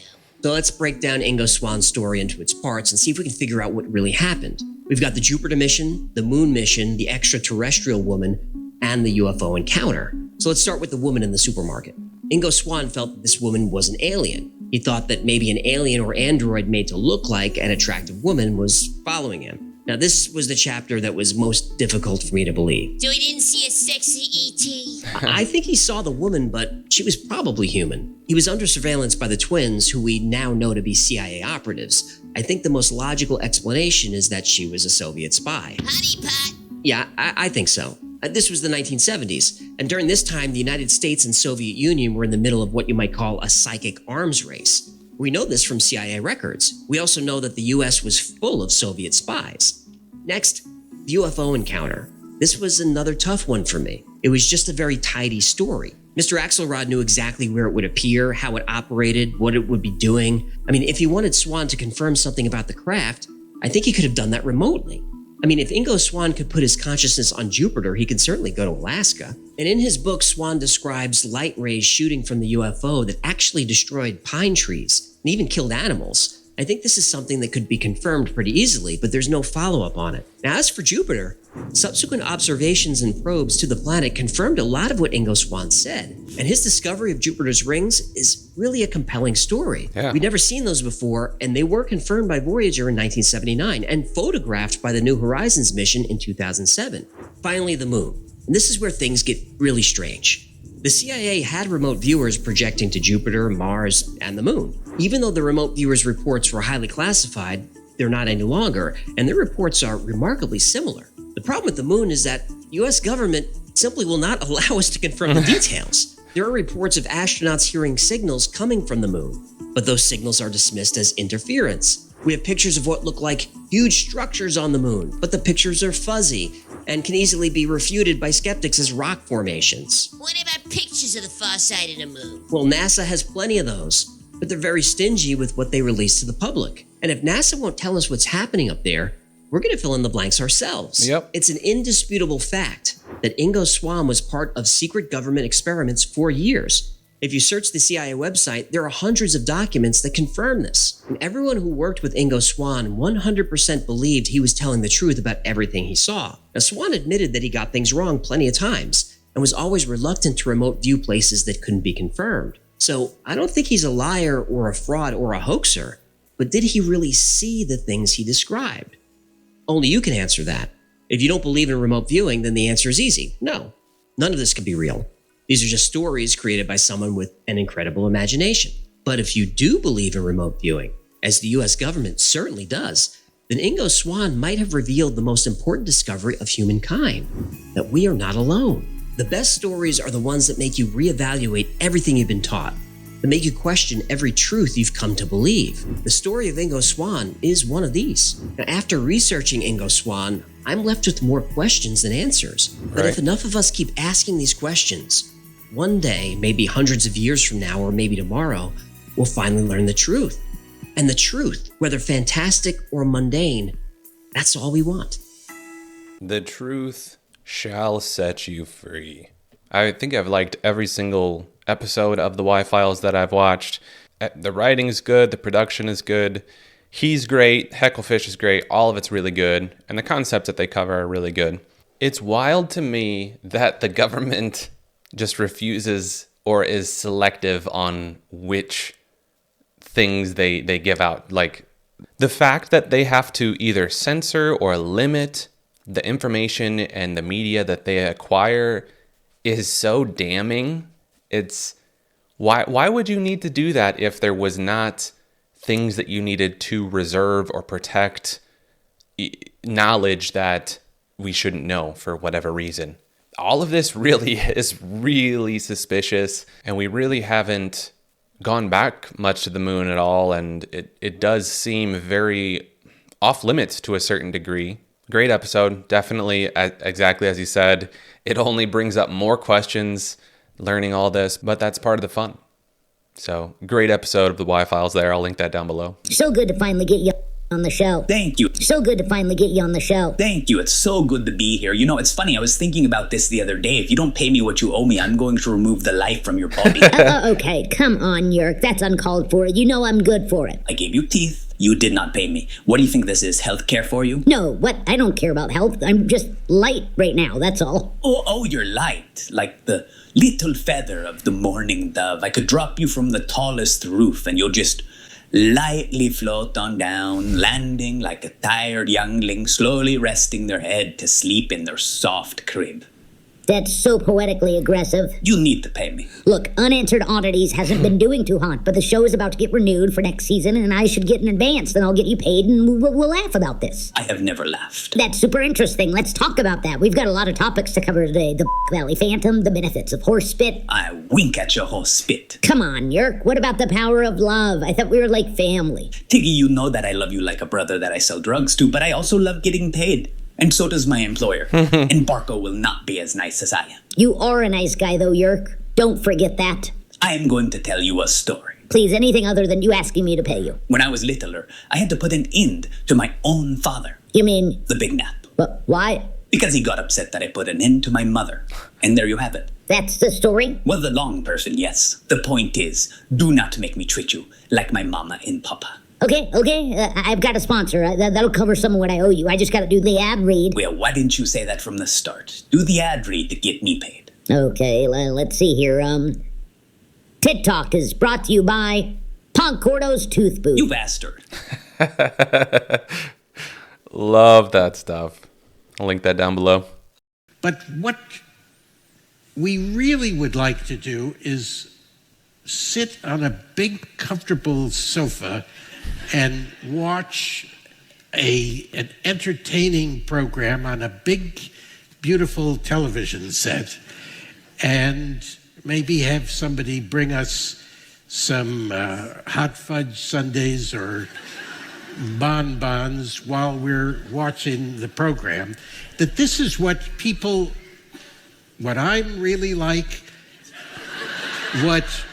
So let's break down Ingo Swann's story into its parts and see if we can figure out what really happened. We've got the Jupiter mission, the moon mission, the extraterrestrial woman, and the UFO encounter. So let's start with the woman in the supermarket. Ingo Swann felt that this woman was an alien. He thought that maybe an alien or android made to look like an attractive woman was following him. Now, this was the chapter that was most difficult for me to believe. So he didn't see a sexy E.T.? I think he saw the woman, but she was probably human. He was under surveillance by the twins, who we now know to be CIA operatives. I think the most logical explanation is that she was a Soviet spy. Honeypot? Yeah, I think so. This was the 1970s, and during this time, the United States and Soviet Union were in the middle of what you might call a psychic arms race. We know this from CIA records. We also know that the US was full of Soviet spies. Next, the UFO encounter. This was another tough one for me. It was just a very tidy story. Mr. Axelrod knew exactly where it would appear, how it operated, what it would be doing. I mean, if he wanted Swann to confirm something about the craft, I think he could have done that remotely. I mean, if Ingo Swann could put his consciousness on Jupiter, he could certainly go to Alaska. And in his book, Swann describes light rays shooting from the UFO that actually destroyed pine trees and even killed animals. I think this is something that could be confirmed pretty easily, but there's no follow-up on it. Now, as for Jupiter, subsequent observations and probes to the planet confirmed a lot of what Ingo Swann said. And his discovery of Jupiter's rings is really a compelling story. Yeah. We'd never seen those before, and they were confirmed by Voyager in 1979 and photographed by the New Horizons mission in 2007. Finally, the moon. And this is where things get really strange. The CIA had remote viewers projecting to Jupiter, Mars, and the moon. Even though the remote viewers' reports were highly classified, they're not any longer, and their reports are remarkably similar. The problem with the moon is that the US government simply will not allow us to confirm the details. There are reports of astronauts hearing signals coming from the moon, but those signals are dismissed as interference. We have pictures of what look like huge structures on the moon, but the pictures are fuzzy and can easily be refuted by skeptics as rock formations. What about pictures of the far side of the moon? Well, NASA has plenty of those, but they're very stingy with what they release to the public. And if NASA won't tell us what's happening up there, we're going to fill in the blanks ourselves. Yep. It's an indisputable fact that Ingo Swann was part of secret government experiments for years. If you search the CIA website, there are hundreds of documents that confirm this. And everyone who worked with Ingo Swann 100% believed he was telling the truth about everything he saw. Now, Swann admitted that he got things wrong plenty of times and was always reluctant to remote view places that couldn't be confirmed. So I don't think he's a liar or a fraud or a hoaxer, but did he really see the things he described? Only you can answer that. If you don't believe in remote viewing, then the answer is easy. No, none of this can be real. These are just stories created by someone with an incredible imagination. But if you do believe in remote viewing, as the US government certainly does, then Ingo Swann might have revealed the most important discovery of humankind, that we are not alone. The best stories are the ones that make you reevaluate everything you've been taught, that make you question every truth you've come to believe. The story of Ingo Swann is one of these. Now, after researching Ingo Swann, I'm left with more questions than answers. But if enough of us keep asking these questions, one day, maybe hundreds of years from now or maybe tomorrow, we'll finally learn the truth. And the truth, whether fantastic or mundane, that's all we want. The truth shall set you free. I think I've liked every single episode of the Y-Files that I've watched. The writing is good, the production is good, he's great, Hecklefish is great, all of it's really good, and the concepts that they cover are really good. It's wild to me that the government just refuses or is selective on which things they give out. Like, the fact that they have to either censor or limit the information and the media that they acquire is so damning. It's why would you need to do that if there was not things that you needed to reserve or protect knowledge that we shouldn't know for whatever reason? All of this really is really suspicious, and we really haven't gone back much to the moon at all, and it does seem very off limits to a certain degree. Great episode, definitely, exactly as you said. It only brings up more questions, learning all this, but that's part of the fun. So, great episode of the Y-Files there. I'll link that down below. So good to finally get you on the show. Thank you. So good to finally get you on the show. Thank you. It's so good to be here. You know, it's funny. I was thinking about this the other day. If you don't pay me what you owe me, I'm going to remove the life from your body. Okay, come on, Yurk. That's uncalled for. You know I'm good for it. I gave you teeth. You did not pay me. What do you think this is, health care for you? No, what? I don't care about health. I'm just light right now, that's all. Oh, you're light. Like the little feather of the morning dove. I could drop you from the tallest roof and you'll just lightly float on down, landing like a tired youngling, slowly resting their head to sleep in their soft crib. That's so poetically aggressive. You need to pay me. Look, Unanswered Oddities hasn't been doing too hot, but the show is about to get renewed for next season, and I should get in advance. Then I'll get you paid, and we'll laugh about this. I have never laughed. That's super interesting. Let's talk about that. We've got a lot of topics to cover today. The Valley Phantom, the benefits of horse spit. I wink at your horse spit. Come on, Yurk. What about the power of love? I thought we were like family. Tiggy, you know that I love you like a brother that I sell drugs to, but I also love getting paid. And so does my employer. And Barco will not be as nice as I am. You are a nice guy, though, Yurk. Don't forget that. I am going to tell you a story. Please, anything other than you asking me to pay you. When I was littler, I had to put an end to my own father. You mean? The Big Nap. But why? Because he got upset that I put an end to my mother. And there you have it. That's the story? Well, the long version, yes. The point is, do not make me treat you like my mama and papa. Okay. I've got a sponsor. That'll cover some of what I owe you. I just got to do the ad read. Well, why didn't you say that from the start? Do the ad read to get me paid. Okay, let's see here. Tit Talk is brought to you by Poncordo's Tooth Booth. You bastard. Love that stuff. I'll link that down below. But what we really would like to do is sit on a big, comfortable sofa and watch an entertaining program on a big, beautiful television set, and maybe have somebody bring us some hot fudge sundaes or bonbons while we're watching the program. That this is what I'm really like, what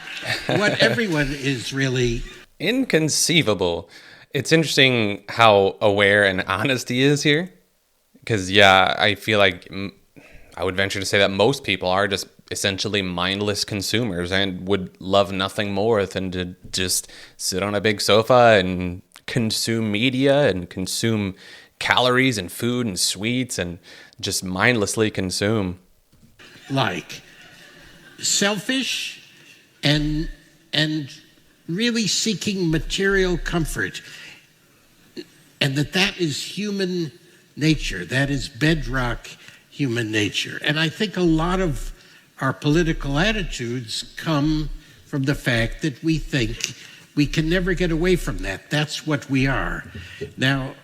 everyone is really. Inconceivable. It's interesting how aware and honest he is here. Because, yeah, I feel like I would venture to say that most people are just essentially mindless consumers and would love nothing more than to just sit on a big sofa and consume media and consume calories and food and sweets and just mindlessly consume. Like selfish and really seeking material comfort, and that is human nature. That is bedrock human nature. And I think a lot of our political attitudes come from the fact that we think we can never get away from that. That's what we are. Now,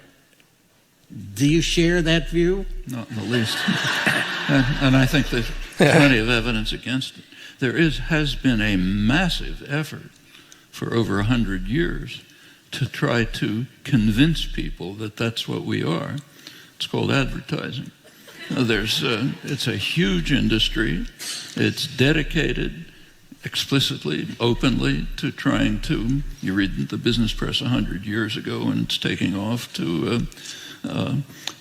do you share that view? Not in the least. and I think there's plenty of evidence against it. There has been a massive effort for over 100 years to try to convince people that that's what we are. It's called advertising. It's a huge industry. It's dedicated. explicitly, openly, to trying to, you read the business press 100 years ago and it's taking off, to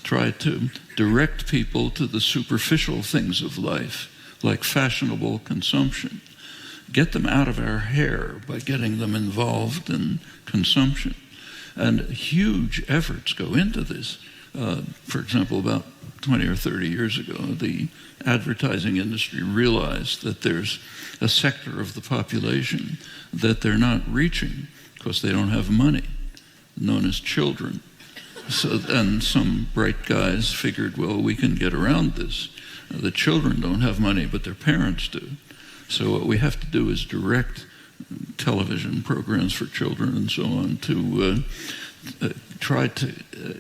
try to direct people to the superficial things of life, like fashionable consumption. Get them out of our hair by getting them involved in consumption. And huge efforts go into this. For example, about 20 or 30 years ago, the advertising industry realized that there's a sector of the population that they're not reaching because they don't have money, known as children. So then some bright guys figured, well, we can get around this. The children don't have money, but their parents do. So what we have to do is direct television programs for children and so on to try to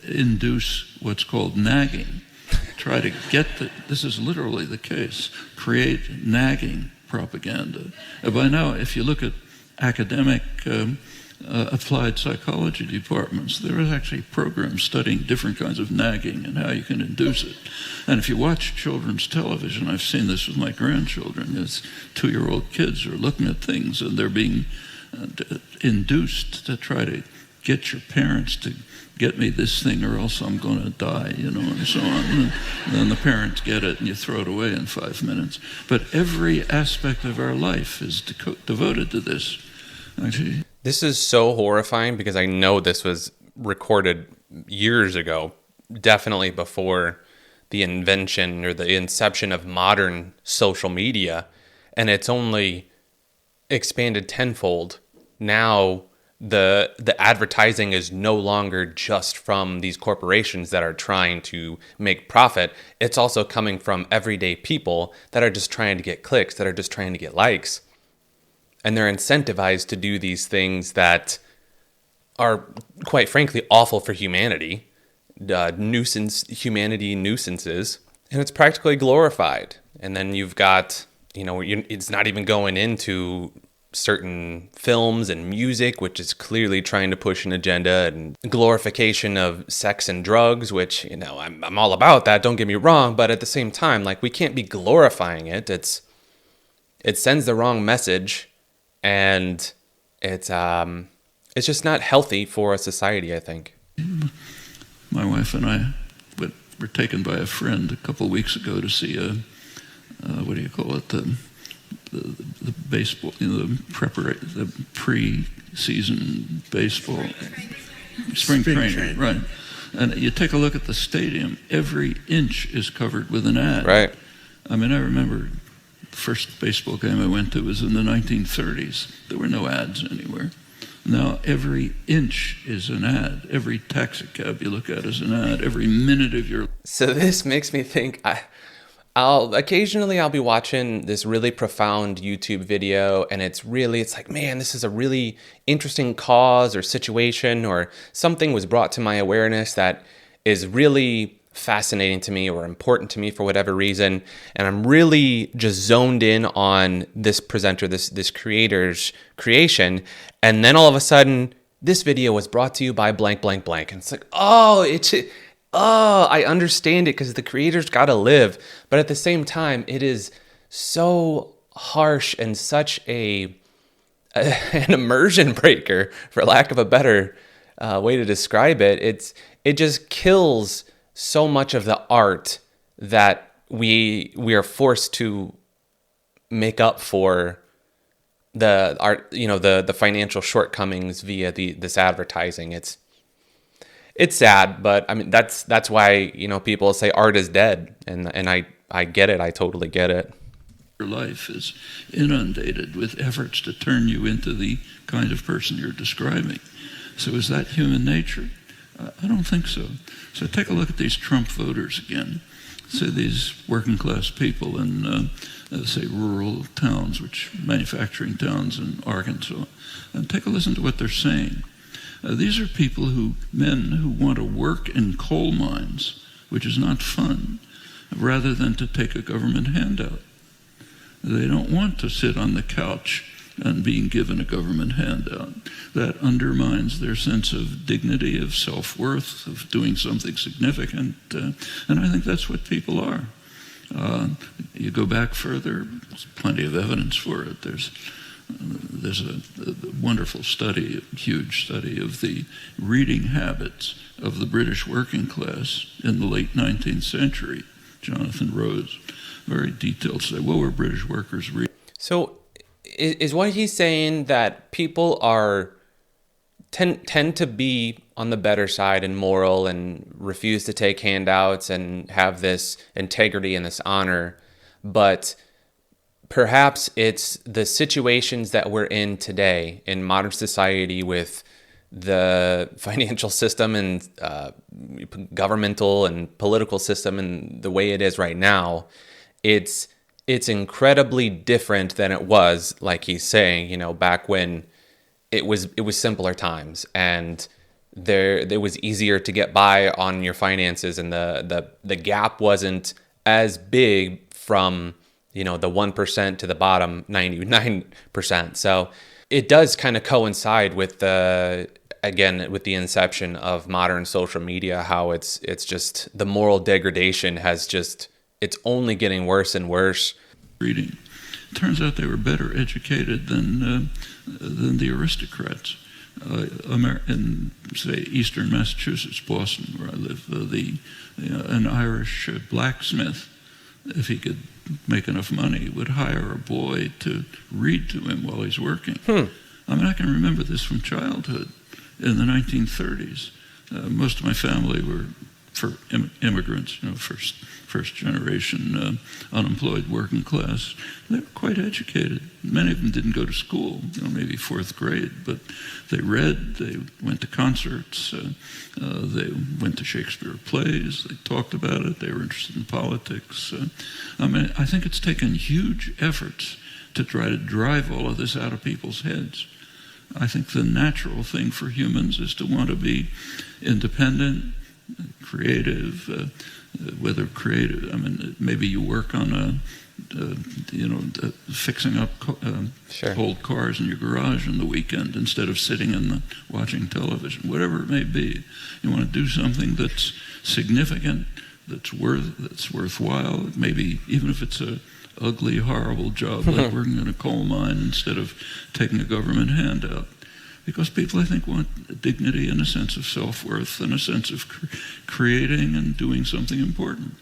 induce what's called nagging. Try to get this is literally the case, create nagging propaganda. By now, if you look at academic applied psychology departments, there is actually programs studying different kinds of nagging and how you can induce it. And if you watch children's television, I've seen this with my grandchildren, it's 2-year-old kids are looking at things and they're being induced to try to get your parents to get me this thing or else I'm going to die, and so on. And then the parents get it and you throw it away in 5 minutes. But every aspect of our life is devoted to this. Actually, this is so horrifying because I know this was recorded years ago, definitely before the invention or the inception of modern social media, and it's only expanded tenfold. Now the advertising is no longer just from these corporations that are trying to make profit. It's also coming from everyday people that are just trying to get clicks, that are just trying to get likes. And they're incentivized to do these things that are, quite frankly, awful for humanity. Humanity nuisances. And it's practically glorified. And then you've got, it's not even going into certain films and music, which is clearly trying to push an agenda, and glorification of sex and drugs, which, I'm all about that, don't get me wrong, but at the same time, we can't be glorifying it. It sends the wrong message, and it's just not healthy for a society, I think. My wife and I were taken by a friend a couple of weeks ago to see the baseball, the pre-season baseball, spring training, right? And you take a look at the stadium; every inch is covered with an ad. Right. I mean, I remember the first baseball game I went to was in the 1930s. There were no ads anywhere. Now every inch is an ad. Every taxi cab you look at is an ad. Every minute of your. So this makes me think. I'll be watching this really profound YouTube video, and it's like, man, this is a really interesting cause or situation, or something was brought to my awareness that is really fascinating to me or important to me for whatever reason, and I'm really just zoned in on this presenter, this creator's creation, and then all of a sudden, this video was brought to you by blank, blank, blank, and it's like, I understand it because the creator's got to live. But at the same time, it is so harsh and such an immersion breaker, for lack of a better way to describe it. It just kills so much of the art that we are forced to make up for the art, the financial shortcomings via this advertising. It's sad, but I mean that's why people say art is dead, and I get it. I totally get it. Your life is inundated with efforts to turn you into the kind of person you're describing. So is that human nature? I don't think so. So take a look at these Trump voters again. So these working class people in say rural towns, manufacturing towns in Arkansas, and take a listen to what they're saying. These are men who want to work in coal mines, which is not fun, rather than to take a government handout. They don't want to sit on the couch and being given a government handout. That undermines their sense of dignity, of self-worth, of doing something significant. And I think that's what people are. You go back further, there's plenty of evidence for it. There's a wonderful study, a huge study of the reading habits of the British working class in the late 19th century. Jonathan Rose, very detailed study. What were British workers reading? So is what he's saying that people tend to be on the better side and moral and refuse to take handouts and have this integrity and this honor, but perhaps it's the situations that we're in today in modern society with the financial system and governmental and political system and the way it is right now, it's incredibly different than it was, like he's saying, back when it was simpler times and it was easier to get by on your finances, and the gap wasn't as big from the 1% to the bottom 99%. So it does kind of coincide with the inception of modern social media, how it's just the moral degradation it's only getting worse and worse. Reading. It turns out they were better educated than the aristocrats. In, say, eastern Massachusetts, Boston, where I live, an Irish blacksmith, if he could make enough money, would hire a boy to read to him while he's working. I mean, I can remember this from childhood in the 1930s. Most of my family were immigrants, first generation unemployed working class. They were quite educated. Many of them didn't go to school, maybe fourth grade, but they read, they went to concerts, they went to Shakespeare plays, they talked about it, they were interested in politics. I think it's taken huge efforts to try to drive all of this out of people's heads. I think the natural thing for humans is to want to be independent, creative, whether creative, maybe you work on fixing up old cars in your garage on the weekend instead of sitting and watching television, whatever it may be. You want to do something that's significant, that's worthwhile, maybe even if it's a ugly, horrible job like working in a coal mine instead of taking a government handout. Because people, I think, want dignity and a sense of self-worth and a sense of creating and doing something important.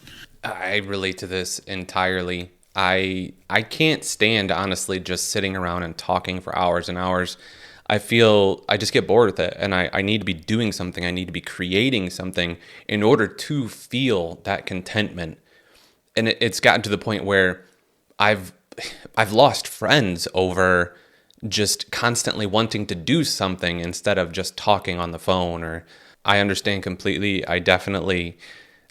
I relate to this entirely. I can't stand, honestly, just sitting around and talking for hours and hours. I just get bored with it, and I need to be doing something. I need to be creating something in order to feel that contentment. And it's gotten to the point where I've lost friends over just constantly wanting to do something instead of just talking on the phone. Or I understand completely. I definitely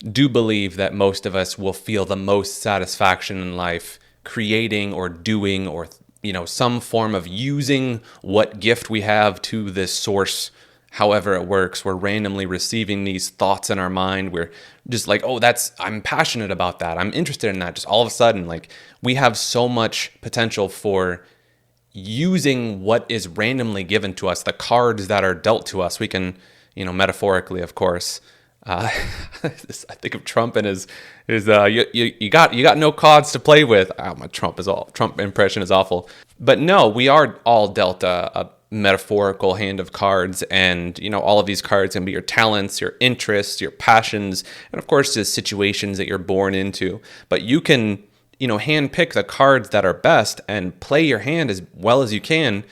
do believe that most of us will feel the most satisfaction in life creating or doing or some form of using what gift we have to this source, however it works. We're randomly receiving these thoughts in our mind. We're just like, I'm passionate about that. I'm interested in that. Just all of a sudden, we have so much potential for using what is randomly given to us, the cards that are dealt to us. We can, metaphorically, of course. I think of Trump and his you got no cards to play with. My Trump impression is awful. But no, we are all dealt a metaphorical hand of cards, and all of these cards can be your talents, your interests, your passions, and of course the situations that you're born into. But you can handpick the cards that are best and play your hand as well as you can.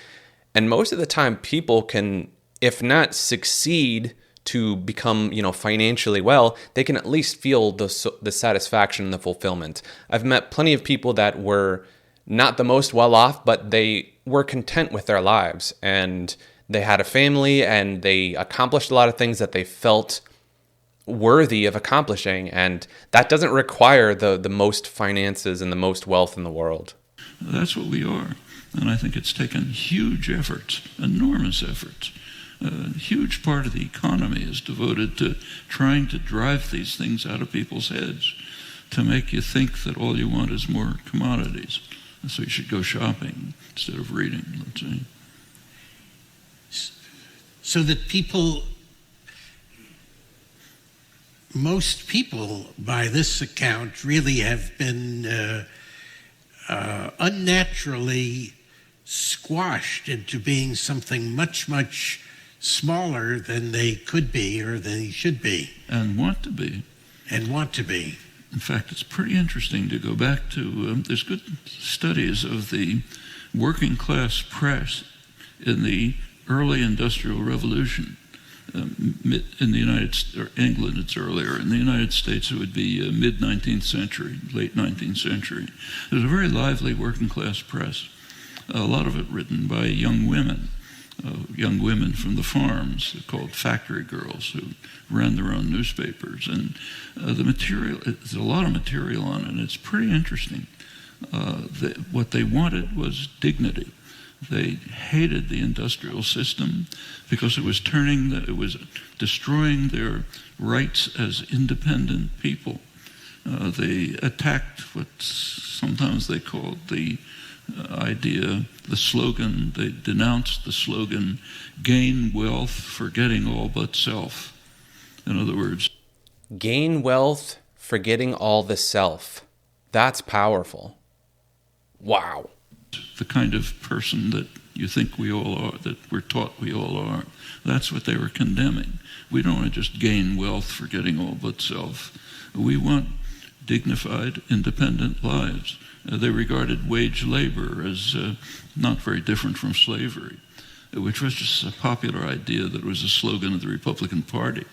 And most of the time people can, if not succeed to become, financially well, they can at least feel the satisfaction and the fulfillment. I've met plenty of people that were not the most well off, but they were content with their lives, and they had a family, and they accomplished a lot of things that they felt worthy of accomplishing, and that doesn't require the most finances and the most wealth in the world. That's what we are, and I think it's taken huge efforts, enormous efforts. A huge part of the economy is devoted to trying to drive these things out of people's heads, to make you think that all you want is more commodities, and so you should go shopping instead of reading, let's say. So that people most people, by this account, really have been unnaturally squashed into being something much, much smaller than they could be or than they should be. And want to be. And want to be. In fact, it's pretty interesting to go back to, there's good studies of the working class press in the early Industrial Revolution. In the United States, or England, it's earlier. In the United States, it would be mid-19th century, late 19th century. There's a very lively working class press, a lot of it written by young women from the farms called factory girls who ran their own newspapers. And the material, there's a lot of material on it, and it's pretty interesting. What they wanted was dignity. They hated the industrial system because it was destroying their rights as independent people. They attacked what sometimes they called the slogan, they denounced the slogan, gain wealth, forgetting all but self. In other words, gain wealth, forgetting all the self. That's powerful. Wow. The kind of person that you think we all are, that we're taught we all are. That's what they were condemning. We don't want to just gain wealth, forgetting all but self. We want dignified, independent lives. They regarded wage labor as not very different from slavery, which was just a popular idea that was a slogan of the Republican Party,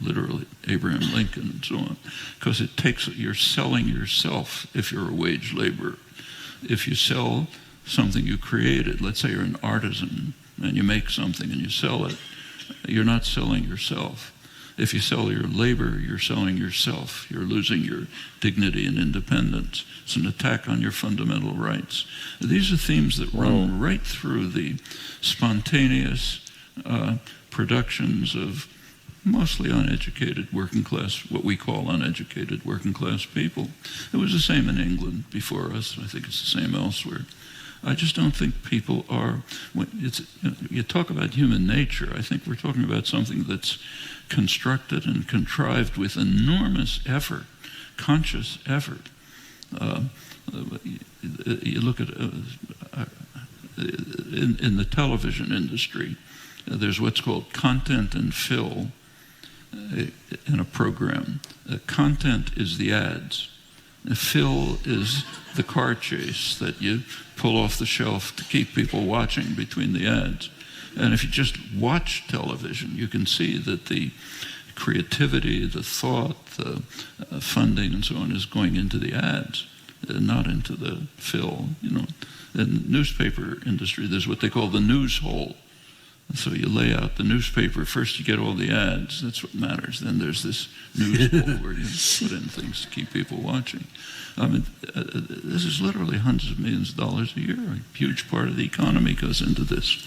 literally, Abraham Lincoln and so on, because you're selling yourself if you're a wage laborer. If you sell something you created, let's say you're an artisan and you make something and you sell it, you're not selling yourself. If you sell your labor, you're selling yourself. You're losing your dignity and independence. It's an attack on your fundamental rights. These are themes that run right through the spontaneous productions of mostly uneducated working class, what we call uneducated working class people. It was the same in England before us. I think it's the same elsewhere. I just don't think people are, you talk about human nature, I think we're talking about something that's constructed and contrived with enormous effort, conscious effort. You look at, in the television industry, there's what's called content and fill in a program. Content is the ads. Fill is the car chase that you pull off the shelf to keep people watching between the ads. And if you just watch television, you can see that the creativity, the thought, the funding and so on is going into the ads, not into the fill. You know, in the newspaper industry, there's what they call the news hole. So you lay out the newspaper. First you get all the ads. That's what matters. Then there's this news hole where you put in things to keep people watching. I mean, this is literally hundreds of millions of dollars a year. A huge part of the economy goes into this.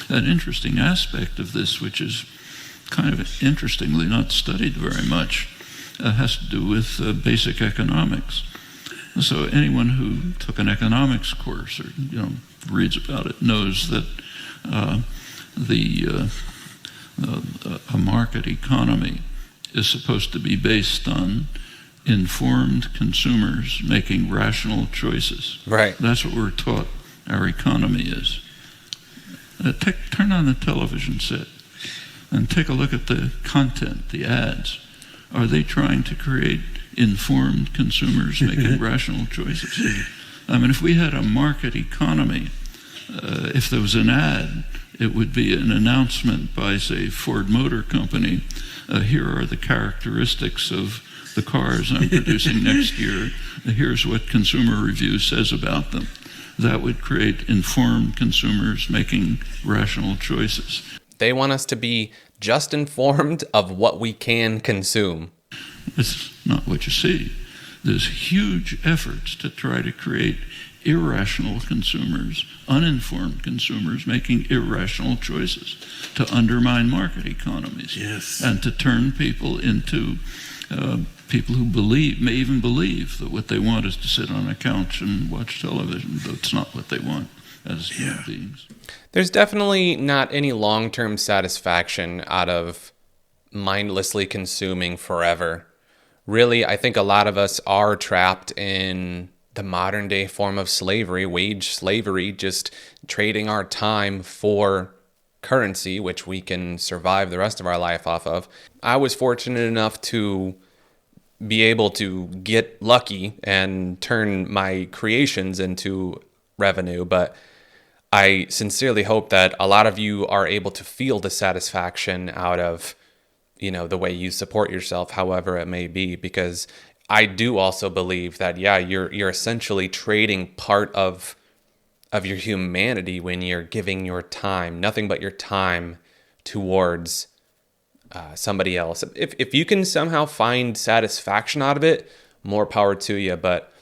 An interesting aspect of this, which is kind of interestingly not studied very much, has to do with basic economics. So anyone who took an economics course or reads about it knows that a market economy is supposed to be based on informed consumers making rational choices. Right. That's what we're taught our economy is. Turn on the television set and take a look at the content, the ads. Are they trying to create informed consumers making rational choices? I mean, if we had a market economy, if there was an ad, it would be an announcement by, say, Ford Motor Company. Here are the characteristics of the cars I'm producing next year. Here's what Consumer Review says about them. That would create informed consumers making rational choices. They want us to be just informed of what we can consume. It's not what you see. There's huge efforts to try to create irrational consumers, uninformed consumers making irrational choices, to undermine market economies, yes, and to turn people into people who may even believe that what they want is to sit on a couch and watch television. That's not what they want as human beings. There's definitely not any long-term satisfaction out of mindlessly consuming forever. Really, I think a lot of us are trapped in the modern day form of slavery, wage slavery, just trading our time for currency, which we can survive the rest of our life off of. I was fortunate enough to be able to get lucky and turn my creations into revenue, but I sincerely hope that a lot of you are able to feel the satisfaction out of, the way you support yourself, however it may be, because I do also believe that, you're essentially trading part of your humanity when you're giving your time, nothing but your time, towards somebody else. If you can somehow find satisfaction out of it, more power to you. But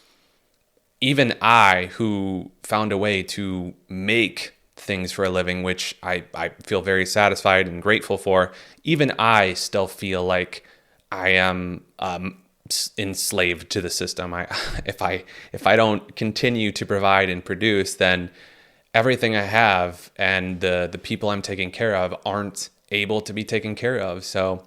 even I, who found a way to make things for a living, which I feel very satisfied and grateful for, even I still feel like I am enslaved to the system. If I don't continue to provide and produce, then everything I have and the people I'm taking care of aren't able to be taken care of. So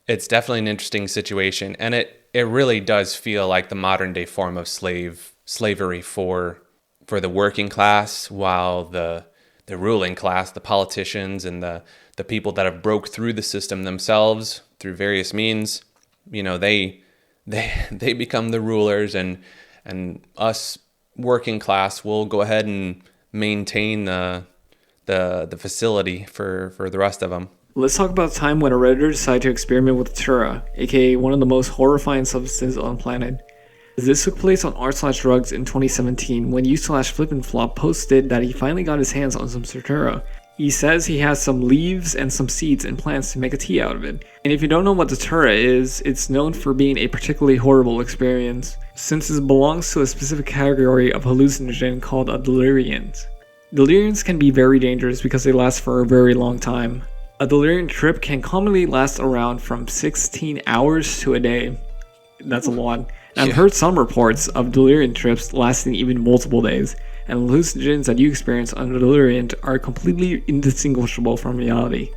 it's definitely an interesting situation, and it really does feel like the modern day form of slavery for the working class, while the ruling class, the politicians and the people that have broke through the system themselves through various means, they become the rulers, and us working class will go ahead and maintain the facility for the rest of them. Let's talk about a time when a Redditor decided to experiment with Datura, aka one of the most horrifying substances on the planet. This took place on r/drugs in 2017 when u/flipandflop posted that he finally got his hands on some Datura. He says he has some leaves and some seeds and plants to make a tea out of it. And if you don't know what Datura is, it's known for being a particularly horrible experience, since it belongs to a specific category of hallucinogen called a deliriant. Deliriants can be very dangerous because they last for a very long time. A deliriant trip can commonly last around from 16 hours to a day. That's a lot. And I've heard some reports of deliriant trips lasting even multiple days, and hallucinogens that you experience under deliriant are completely indistinguishable from reality.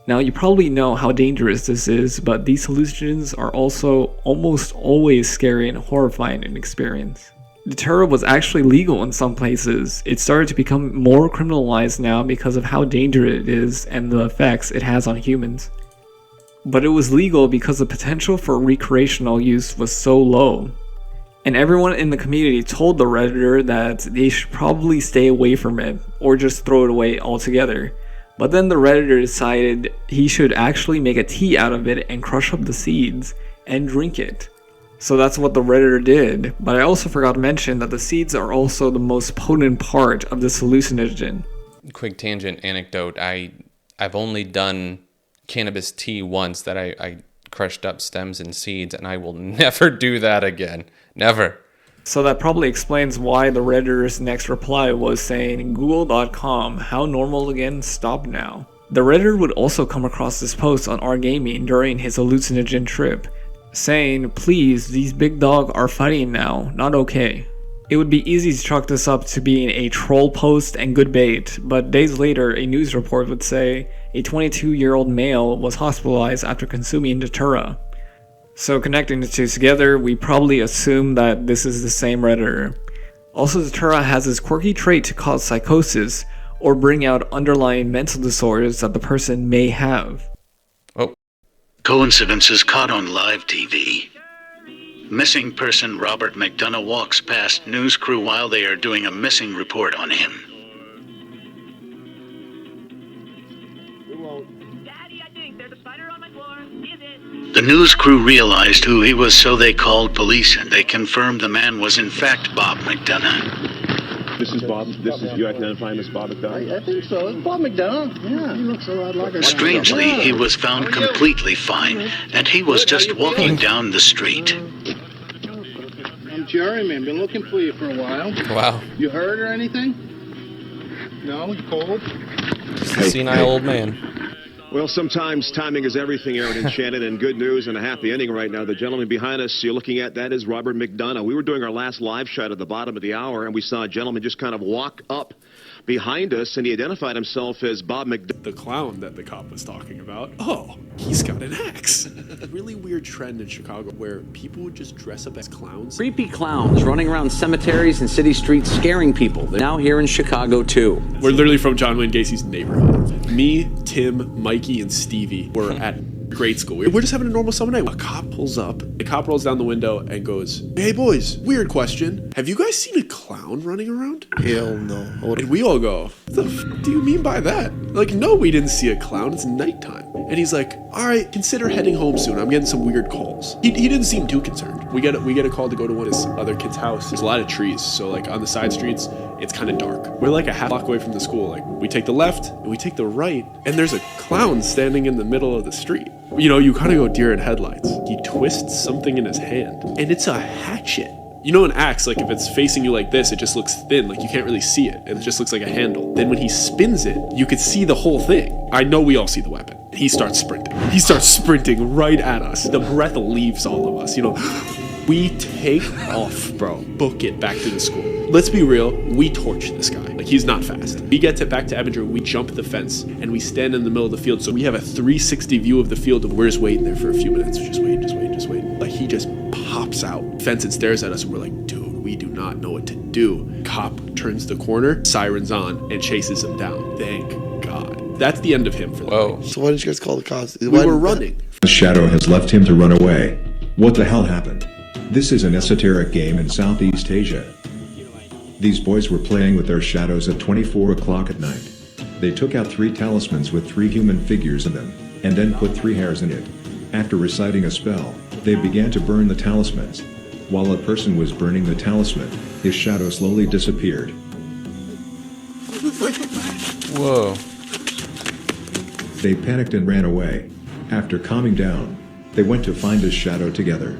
Now, you probably know how dangerous this is, but these hallucinogens are also almost always scary and horrifying in experience. Datura was actually legal in some places. It started to become more criminalized now because of how dangerous it is and the effects it has on humans. But it was legal because the potential for recreational use was so low. And everyone in the community told the Redditor that they should probably stay away from it, or just throw it away altogether. But then the Redditor decided he should actually make a tea out of it and crush up the seeds and drink it. So that's what the Redditor did, but I also forgot to mention that the seeds are also the most potent part of this hallucinogen. Quick tangent anecdote, I've only done cannabis tea once, that I crushed up stems and seeds, and I will never do that again. Never. So that probably explains why the Redditor's next reply was saying, Google.com, how normal again, stop now. The Redditor would also come across this post on R-Gaming during his hallucinogen trip, saying, please, these big dog are fighting now, not okay. It would be easy to chalk this up to being a troll post and good bait, but days later a news report would say a 22-year-old male was hospitalized after consuming Datura. So connecting the two together, we probably assume that this is the same Redditor. Also, Datura has this quirky trait to cause psychosis, or bring out underlying mental disorders that the person may have. Coincidences caught on live TV. Missing person Robert McDonough walks past news crew while they are doing a missing report on him. The news crew realized who he was, so they called police, and they confirmed the man was in fact Bob McDonough. This is Bob. You identify him as Bob McDonough? I think so. It's Bob McDonough. Yeah. He looks a lot like a... Strangely, he was found completely fine, and he was just walking down the street. I'm Jeremy. I've been looking for you for a while. Wow. You hurt or anything? No? You cold? Just a senile old man. Well, sometimes timing is everything, Aaron and Shannon, and good news and a happy ending right now. The gentleman behind us you're looking at, that is Robert McDonough. We were doing our last live shot at the bottom of the hour, and we saw a gentleman just kind of walk up behind us, and he identified himself as Bob McDonough. The clown that the cop was talking about. Oh, he's got an axe. A really weird trend in Chicago where people would just dress up as clowns. Creepy clowns running around cemeteries and city streets scaring people. They're now here in Chicago too. We're literally from John Wayne Gacy's neighborhood. Me, Tim, Mikey, and Stevie were at grade school. We're just having a normal summer night. A cop pulls up. The cop rolls down the window and goes, "Hey boys, weird question. Have you guys seen a clown running around?" Hell no. And we all go, "What the f do you mean by that?" Like, no, we didn't see a clown. It's nighttime. And he's like, "All right, consider heading home soon. I'm getting some weird calls." He didn't seem too concerned. We get a call to go to one of his other kid's house. There's a lot of trees, so like on the side streets, it's kind of dark. We're like a half block away from the school. Like, we take the left and we take the right, and there's a clown standing in the middle of the street. You know, you kind of go deer in headlights. He twists something in his hand, and it's a hatchet. You know, an axe, like if it's facing you like this, it just looks thin, like you can't really see it. It just looks like a handle. Then when he spins it, you could see the whole thing. I know we all see the weapon. He starts sprinting. He starts sprinting right at us. The breath leaves all of us, you know. We take off, bro. Book it back to the school. Let's be real, we torch this guy. Like, he's not fast. We get back to Evanger, we jump the fence, and we stand in the middle of the field. So we have a 360 view of the field, and we're just waiting there for a few minutes. Just wait. Like, he just pops out, fence and stares at us, and we're like, dude, we do not know what to do. Cop turns the corner, sirens on, and chases him down. Thank God. That's the end of him for the night. So why did you guys call the cops? We were running. The shadow has left him to run away. What the hell happened? This is an esoteric game in Southeast Asia. These boys were playing with their shadows at 24 o'clock at night. They took out 3 talismans with 3 human figures in them, and then put 3 hairs in it. After reciting a spell, they began to burn the talismans. While a person was burning the talisman, his shadow slowly disappeared. Whoa. They panicked and ran away. After calming down, they went to find his shadow together.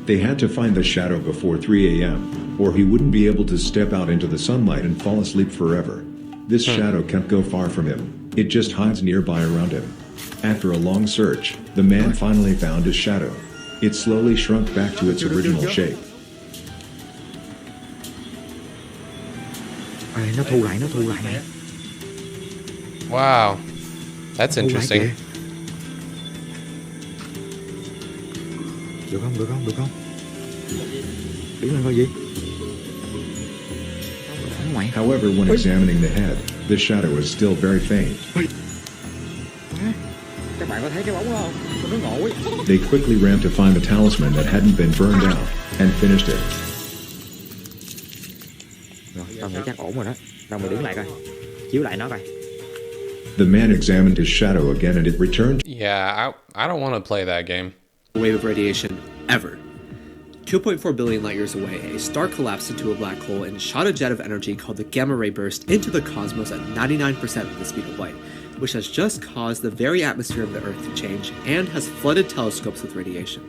They had to find the shadow before 3 a.m., or he wouldn't be able to step out into the sunlight and fall asleep forever. This shadow can't go far from him. It just hides nearby around him. After a long search, the man finally found his shadow. It slowly shrunk back to its original shape. Nó thu lại này. Wow. That's interesting. Được không? Đứng lên coi gì? However, when examining the head, the shadow is still very faint. Các bạn có thấy cái bóng đó không? Nó ngộ ấy. They quickly ran to find the talisman that hadn't been burned out, and finished it. Rồi, tao nghĩ chắc ổn rồi đó. Tao mới đứng lại coi. Chiếu lại nó coi. The man examined his shadow again and it returned. Yeah, I don't want to play that game. Wave of radiation ever. 2.4 billion light years away, a star collapsed into a black hole and shot a jet of energy called the gamma ray burst into the cosmos at 99% of the speed of light, which has just caused the very atmosphere of the Earth to change and has flooded telescopes with radiation.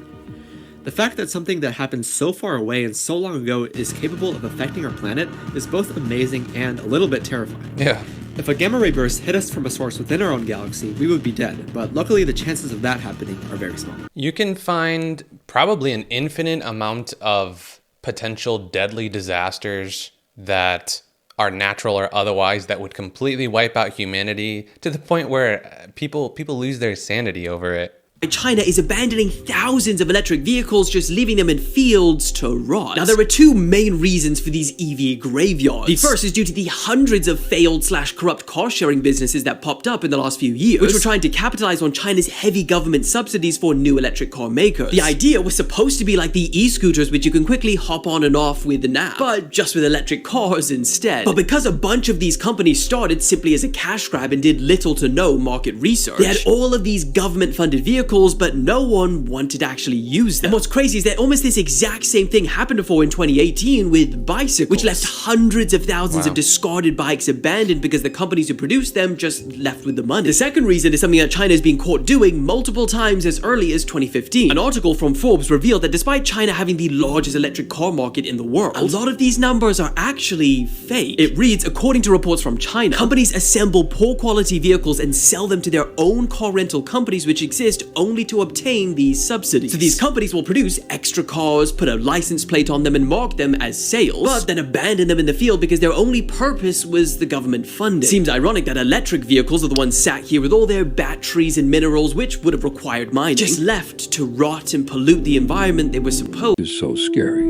The fact that something that happened so far away and so long ago is capable of affecting our planet is both amazing and a little bit terrifying. Yeah. If a gamma ray burst hit us from a source within our own galaxy, we would be dead, but luckily the chances of that happening are very small. You can find probably an infinite amount of potential deadly disasters that are natural or otherwise that would completely wipe out humanity to the point where people lose their sanity over it. China is abandoning thousands of electric vehicles, just leaving them in fields to rot. Now, there are two main reasons for these EV graveyards. The first is due to the hundreds of failed/corrupt car-sharing businesses that popped up in the last few years, which were trying to capitalize on China's heavy government subsidies for new electric car makers. The idea was supposed to be like the e-scooters, which you can quickly hop on and off with an app, but just with electric cars instead. But because a bunch of these companies started simply as a cash grab and did little to no market research, they had all of these government-funded vehicles, but no one wanted to actually use them. And what's crazy is that almost this exact same thing happened before in 2018 with bicycles, which left hundreds of thousands of discarded bikes abandoned because the companies who produced them just left with the money. The second reason is something that China has been caught doing multiple times as early as 2015. An article from Forbes revealed that despite China having the largest electric car market in the world, a lot of these numbers are actually fake. It reads, according to reports from China, companies assemble poor quality vehicles and sell them to their own car rental companies which exist only to obtain these subsidies. So these companies will produce extra cars, put a license plate on them and mark them as sales, but then abandon them in the field because their only purpose was the government funding. Seems ironic that electric vehicles are the ones sat here with all their batteries and minerals, which would have required mining, just left to rot and pollute the environment they were supposed to. Is so scary.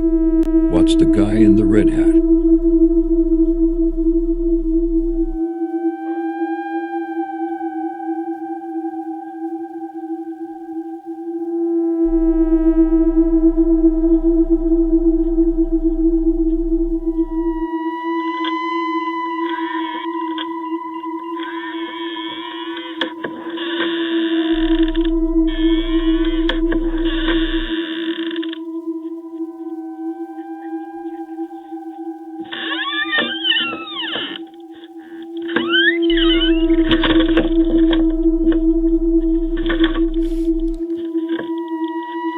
What's the guy in the red hat?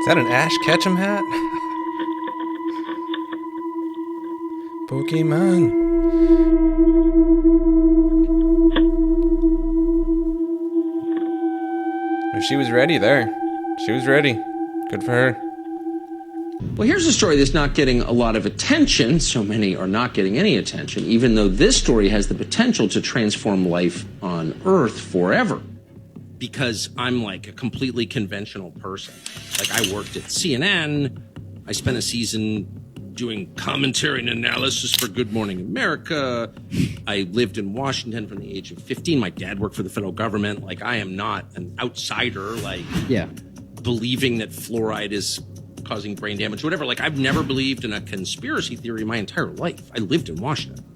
Is that an Ash Ketchum hat? Pokemon. She was ready there. She was ready. Good for her. Well, here's a story that's not getting a lot of attention. So many are not getting any attention, even though this story has the potential to transform life on Earth forever. Because I'm like a completely conventional person. Like I worked at CNN. I spent a season doing commentary and analysis for Good Morning America. I lived in Washington from the age of 15. My dad worked for the federal government. Like I am not an outsider, like believing that fluoride is causing brain damage, whatever. Like I've never believed in a conspiracy theory my entire life. I lived in Washington.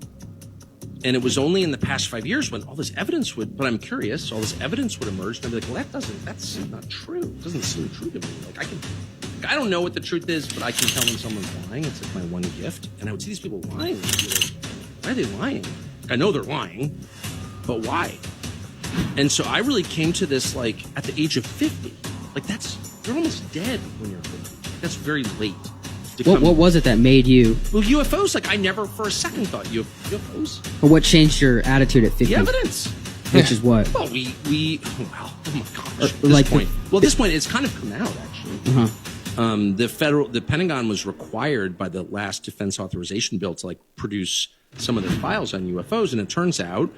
And it was only in the past 5 years when all this evidence would, but I'm curious, all this evidence would emerge, and I'd be like, well, that's not true. It doesn't seem true to me. Like I don't know what the truth is, but I can tell when someone's lying. It's like my one gift. And I would see these people lying. And I'd be like, why are they lying? Like, I know they're lying, but why? And so I really came to this like at the age of 50. Like you're almost dead when you're 50. That's very late. What was it that made you? Well, UFOs, like I never for a second thought UFOs. Or what changed your attitude at 50? The evidence. Which is what? Well, oh my gosh. At this point, it's kind of come out actually. The Pentagon was required by the last defense authorization bill to like produce some of their files on UFOs, and it turns out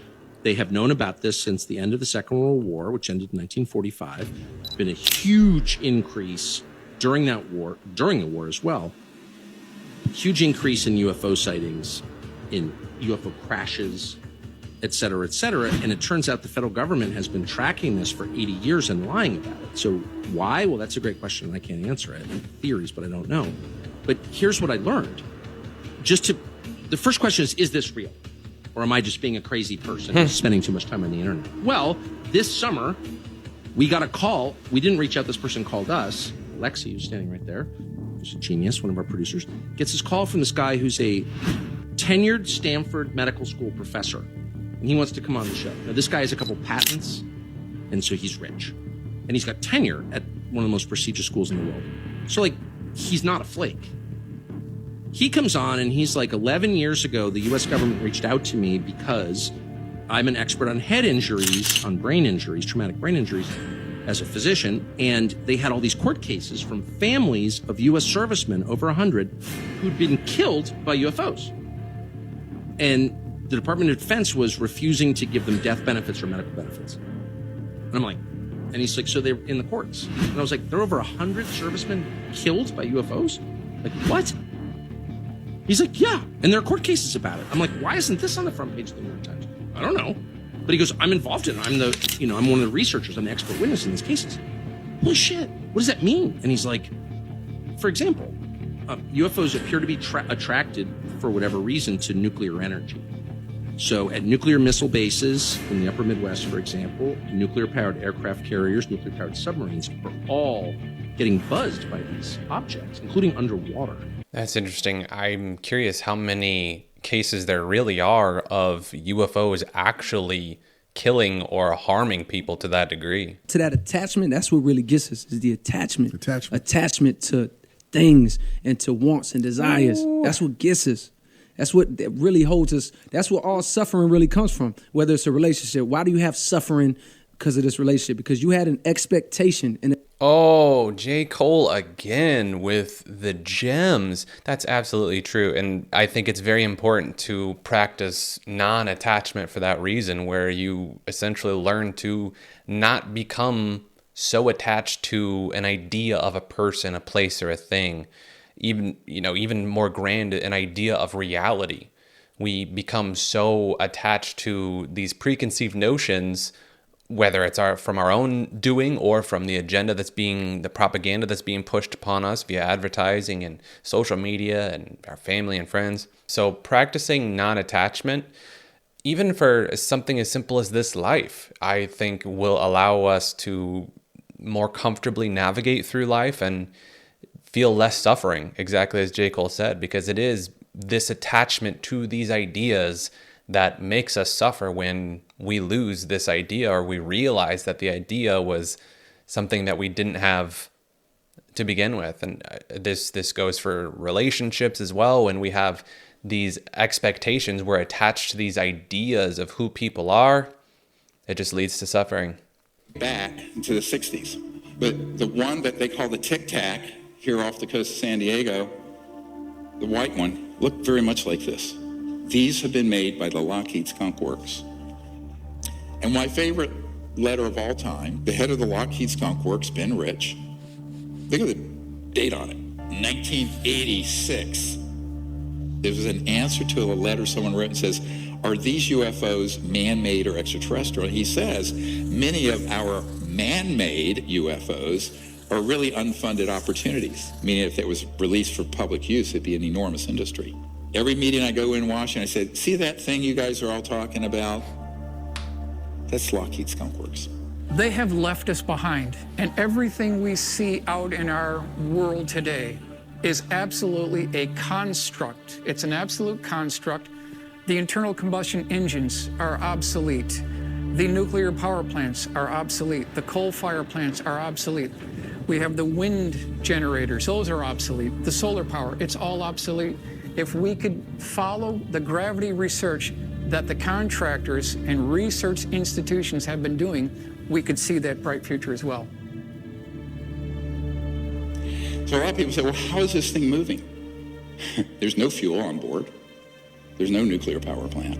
they have known about this since the end of the Second World War, which ended in 1945. There's been a huge increase during the war as well. Huge increase in UFO sightings, in UFO crashes, et cetera, and it turns out the federal government has been tracking this for 80 years and lying about it. So why? Well, that's a great question, and I can't answer it. I have theories, but I don't know. But here's what I learned. The first question is this real? Or am I just being a crazy person who's spending too much time on the internet? Well, this summer, we got a call. We didn't reach out. This person called us. Lexi, who's standing right there, who's a genius, one of our producers, gets this call from this guy who's a tenured Stanford medical school professor, and he wants to come on the show. Now, this guy has a couple patents, and so he's rich, and he's got tenure at one of the most prestigious schools in the world. So, like, he's not a flake. He comes on, and he's like, 11 years ago, the U.S. government reached out to me because I'm an expert on head injuries, on brain injuries, traumatic brain injuries, as a physician, and they had all these court cases from families of U.S. servicemen, over 100, who'd been killed by UFOs. And the Department of Defense was refusing to give them death benefits or medical benefits. And I'm like, and he's like, so they're in the courts. And I was like, there are over 100 servicemen killed by UFOs? Like, what? He's like, yeah, and there are court cases about it. I'm like, why isn't this on the front page of the New York Times? I don't know. But he goes, I'm involved in it. I'm one of the researchers. I'm the expert witness in these cases. Holy shit, what does that mean? And he's like, for example, UFOs appear to be attracted, for whatever reason, to nuclear energy. So at nuclear missile bases in the upper Midwest, for example, nuclear-powered aircraft carriers, nuclear-powered submarines are all getting buzzed by these objects, including underwater. That's interesting. I'm curious how many cases there really are of UFOs actually killing or harming people to that degree. To that attachment, that's what really gets us, is the attachment. Attachment to things and to wants and desires. Ooh. That's what gets us. That's what really holds us. That's where all suffering really comes from, whether it's a relationship. Why do you have suffering because of this relationship, because you had an expectation and Oh, J. Cole again with the gems. That's absolutely true. And I think it's very important to practice non-attachment for that reason, where you essentially learn to not become so attached to an idea of a person, a place, or a thing. Even more grand, an idea of reality. We become so attached to these preconceived notions, whether it's from our own doing or from the propaganda that's being pushed upon us via advertising and social media and our family and friends. So practicing non-attachment, even for something as simple as this life, I think will allow us to more comfortably navigate through life and feel less suffering, exactly as J. Cole said, because it is this attachment to these ideas that makes us suffer when we lose this idea or we realize that the idea was something that we didn't have to begin with. And this goes for relationships as well. When we have these expectations, we're attached to these ideas of who people are, it just leads to suffering. Back into the 60s. But the one that they call the Tic Tac here off the coast of San Diego, the white one, looked very much like this. These have been made by the Lockheed Skunk Works. And my favorite letter of all time, the head of the Lockheed Skunk Works, Ben Rich, look at the date on it, 1986. It was an answer to a letter someone wrote and says, are these UFOs man-made or extraterrestrial? And he says, many of our man-made UFOs are really unfunded opportunities, meaning if it was released for public use, it'd be an enormous industry. Every meeting I go in Washington, I said, see that thing you guys are all talking about? That's Lockheed Skunk Works. They have left us behind, and everything we see out in our world today is absolutely a construct. It's an absolute construct. The internal combustion engines are obsolete. The nuclear power plants are obsolete. The coal fire plants are obsolete. We have the wind generators, those are obsolete. The solar power, it's all obsolete. If we could follow the gravity research that the contractors and research institutions have been doing, we could see that bright future as well. So a lot of people say, well, how is this thing moving? There's no fuel on board. There's no nuclear power plant.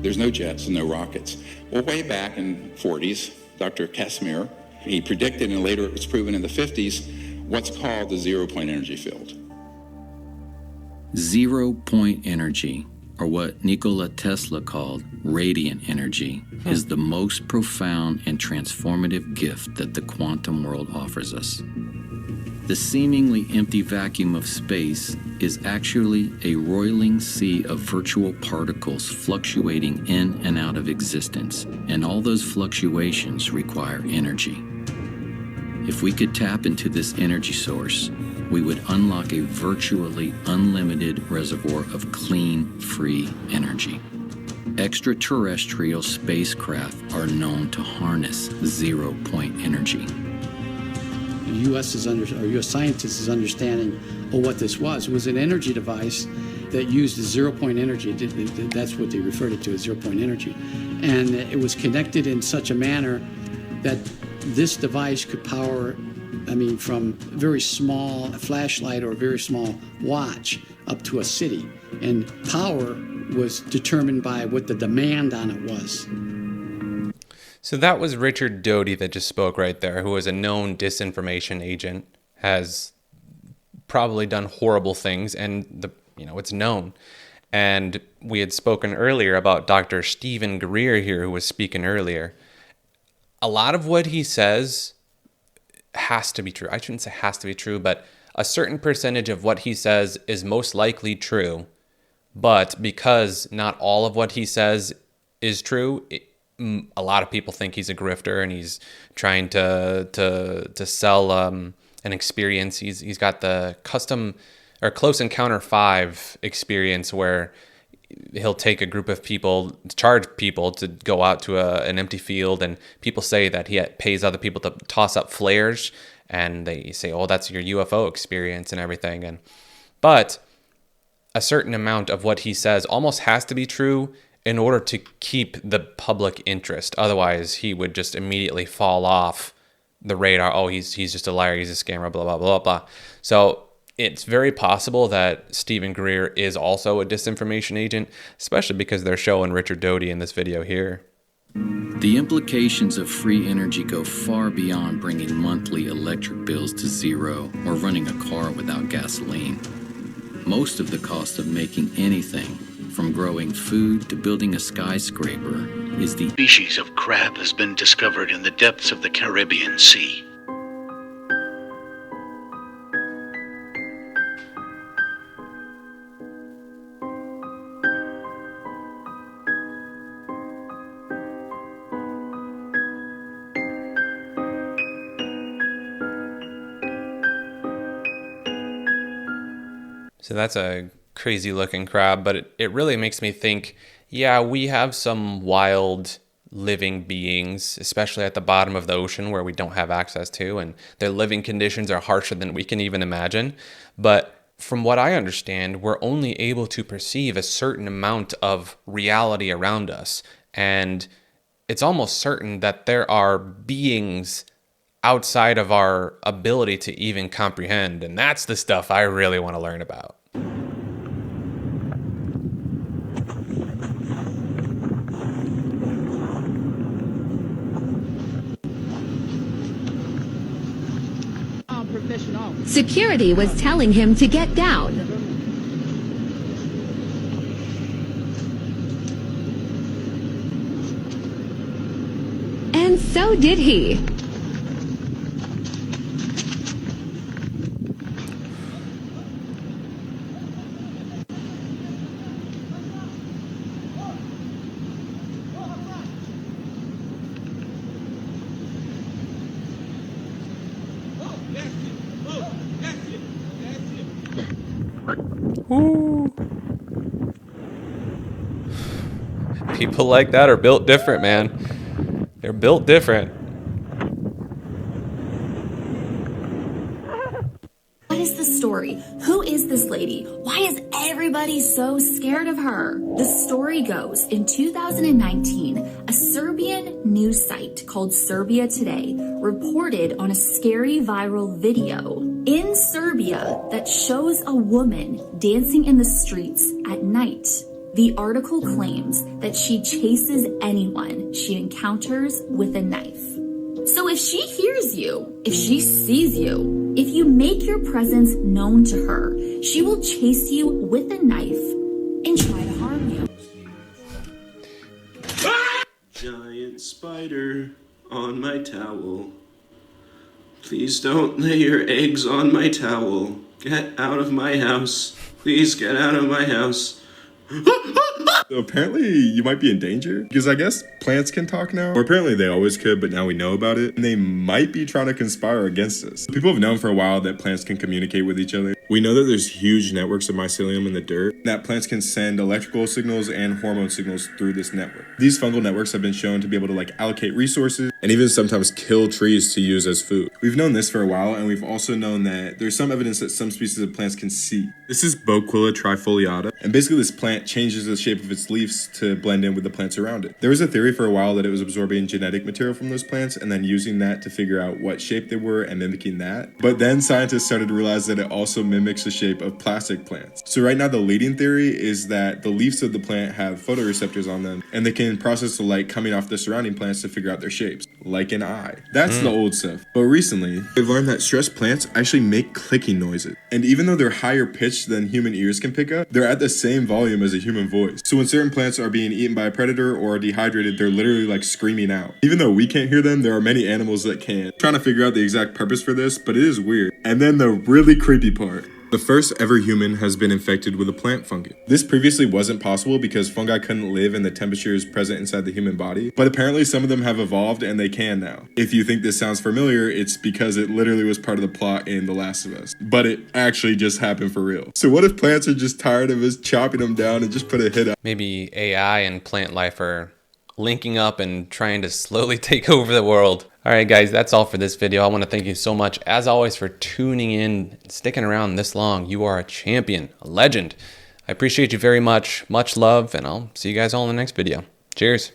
There's no jets and no rockets. Well, way back in the 40s, Dr. Casimir, he predicted, and later it was proven in the 50s, what's called the zero-point energy field. Zero-point energy, or what Nikola Tesla called radiant energy, is the most profound and transformative gift that the quantum world offers us. The seemingly empty vacuum of space is actually a roiling sea of virtual particles fluctuating in and out of existence, and all those fluctuations require energy. If we could tap into this energy source, we would unlock a virtually unlimited reservoir of clean, free energy. Extraterrestrial spacecraft are known to harness zero-point energy. The U.S. scientists is understanding what this was. It was an energy device that used zero-point energy. That's what they referred it to as zero-point energy. And it was connected in such a manner that this device could power, from a very small flashlight or a very small watch up to a city. And power was determined by what the demand on it was. So that was Richard Doty that just spoke right there, who was a known disinformation agent, has probably done horrible things, and it's known. And we had spoken earlier about Dr. Stephen Greer here, who was speaking earlier. A lot of what he says has to be true. I shouldn't say has to be true, but a certain percentage of what he says is most likely true. But because not all of what he says is true, a lot of people think he's a grifter and he's trying to sell an experience. He's got the custom or Close Encounter 5 experience where he'll take a group of people, charge people to go out to an empty field, and people say that he pays other people to toss up flares, and they say, oh, that's your UFO experience and everything. But a certain amount of what he says almost has to be true, in order to keep the public interest. Otherwise, he would just immediately fall off the radar. Oh, he's just a liar, he's a scammer, blah, blah, blah, blah. So it's very possible that Stephen Greer is also a disinformation agent, especially because they're showing Richard Doty in this video here. The implications of free energy go far beyond bringing monthly electric bills to zero or running a car without gasoline. Most of the cost of making anything, from growing food to building a skyscraper, is the species of crab has been discovered in the depths of the Caribbean Sea. So that's a crazy looking crab, but it really makes me think, yeah, we have some wild living beings, especially at the bottom of the ocean where we don't have access to, and their living conditions are harsher than we can even imagine. But from what I understand, we're only able to perceive a certain amount of reality around us. And it's almost certain that there are beings outside of our ability to even comprehend. And that's the stuff I really want to learn about. Security was telling him to get down. And so did he. Ooh. People like that are built different, man. They're built different. What is the story? Who is this lady? Why is everybody so scared of her? The story goes, in 2019, a Serbian news site called Serbia Today reported on a scary viral video in Serbia that shows a woman dancing in the streets at night. The article claims that she chases anyone she encounters with a knife. So if she hears you, if she sees you, if you make your presence known to her, she will chase you with a knife and try to harm you. Giant spider on my towel. Please don't lay your eggs on my towel. Get out of my house. Please get out of my house. So apparently you might be in danger, because I guess plants can talk now. Or apparently they always could, but now we know about it. And they might be trying to conspire against us. People have known for a while that plants can communicate with each other. We know that there's huge networks of mycelium in the dirt, that plants can send electrical signals and hormone signals through this network. These fungal networks have been shown to be able to allocate resources and even sometimes kill trees to use as food. We've known this for a while, and we've also known that there's some evidence that some species of plants can see. This is Boquilla trifoliata, and basically this plant changes the shape of its leaves to blend in with the plants around it. There was a theory for a while that it was absorbing genetic material from those plants and then using that to figure out what shape they were and mimicking that. But then scientists started to realize that it also mimics the shape of plastic plants. So right now the leading theory is that the leaves of the plant have photoreceptors on them, and they can process the light coming off the surrounding plants to figure out their shapes, like an eye. That's the old stuff. But recently, they've learned that stressed plants actually make clicking noises. And even though they're higher pitched than human ears can pick up, they're at the same volume as a human voice. So when certain plants are being eaten by a predator or are dehydrated, they're literally screaming out. Even though we can't hear them, there are many animals that can. I'm trying to figure out the exact purpose for this, but it is weird. And then the really creepy part. The first ever human has been infected with a plant fungus. This previously wasn't possible because fungi couldn't live in the temperatures present inside the human body, but apparently some of them have evolved and they can now. If you think this sounds familiar, it's because it literally was part of the plot in The Last of Us, but it actually just happened for real. So what if plants are just tired of us chopping them down and just put a hit out? Maybe AI and plant life are linking up and trying to slowly take over the world. All right, guys, that's all for this video. I want to thank you so much, as always, for tuning in, sticking around this long. You are a champion, a legend. I appreciate you very much. Much love, and I'll see you guys all in the next video. Cheers.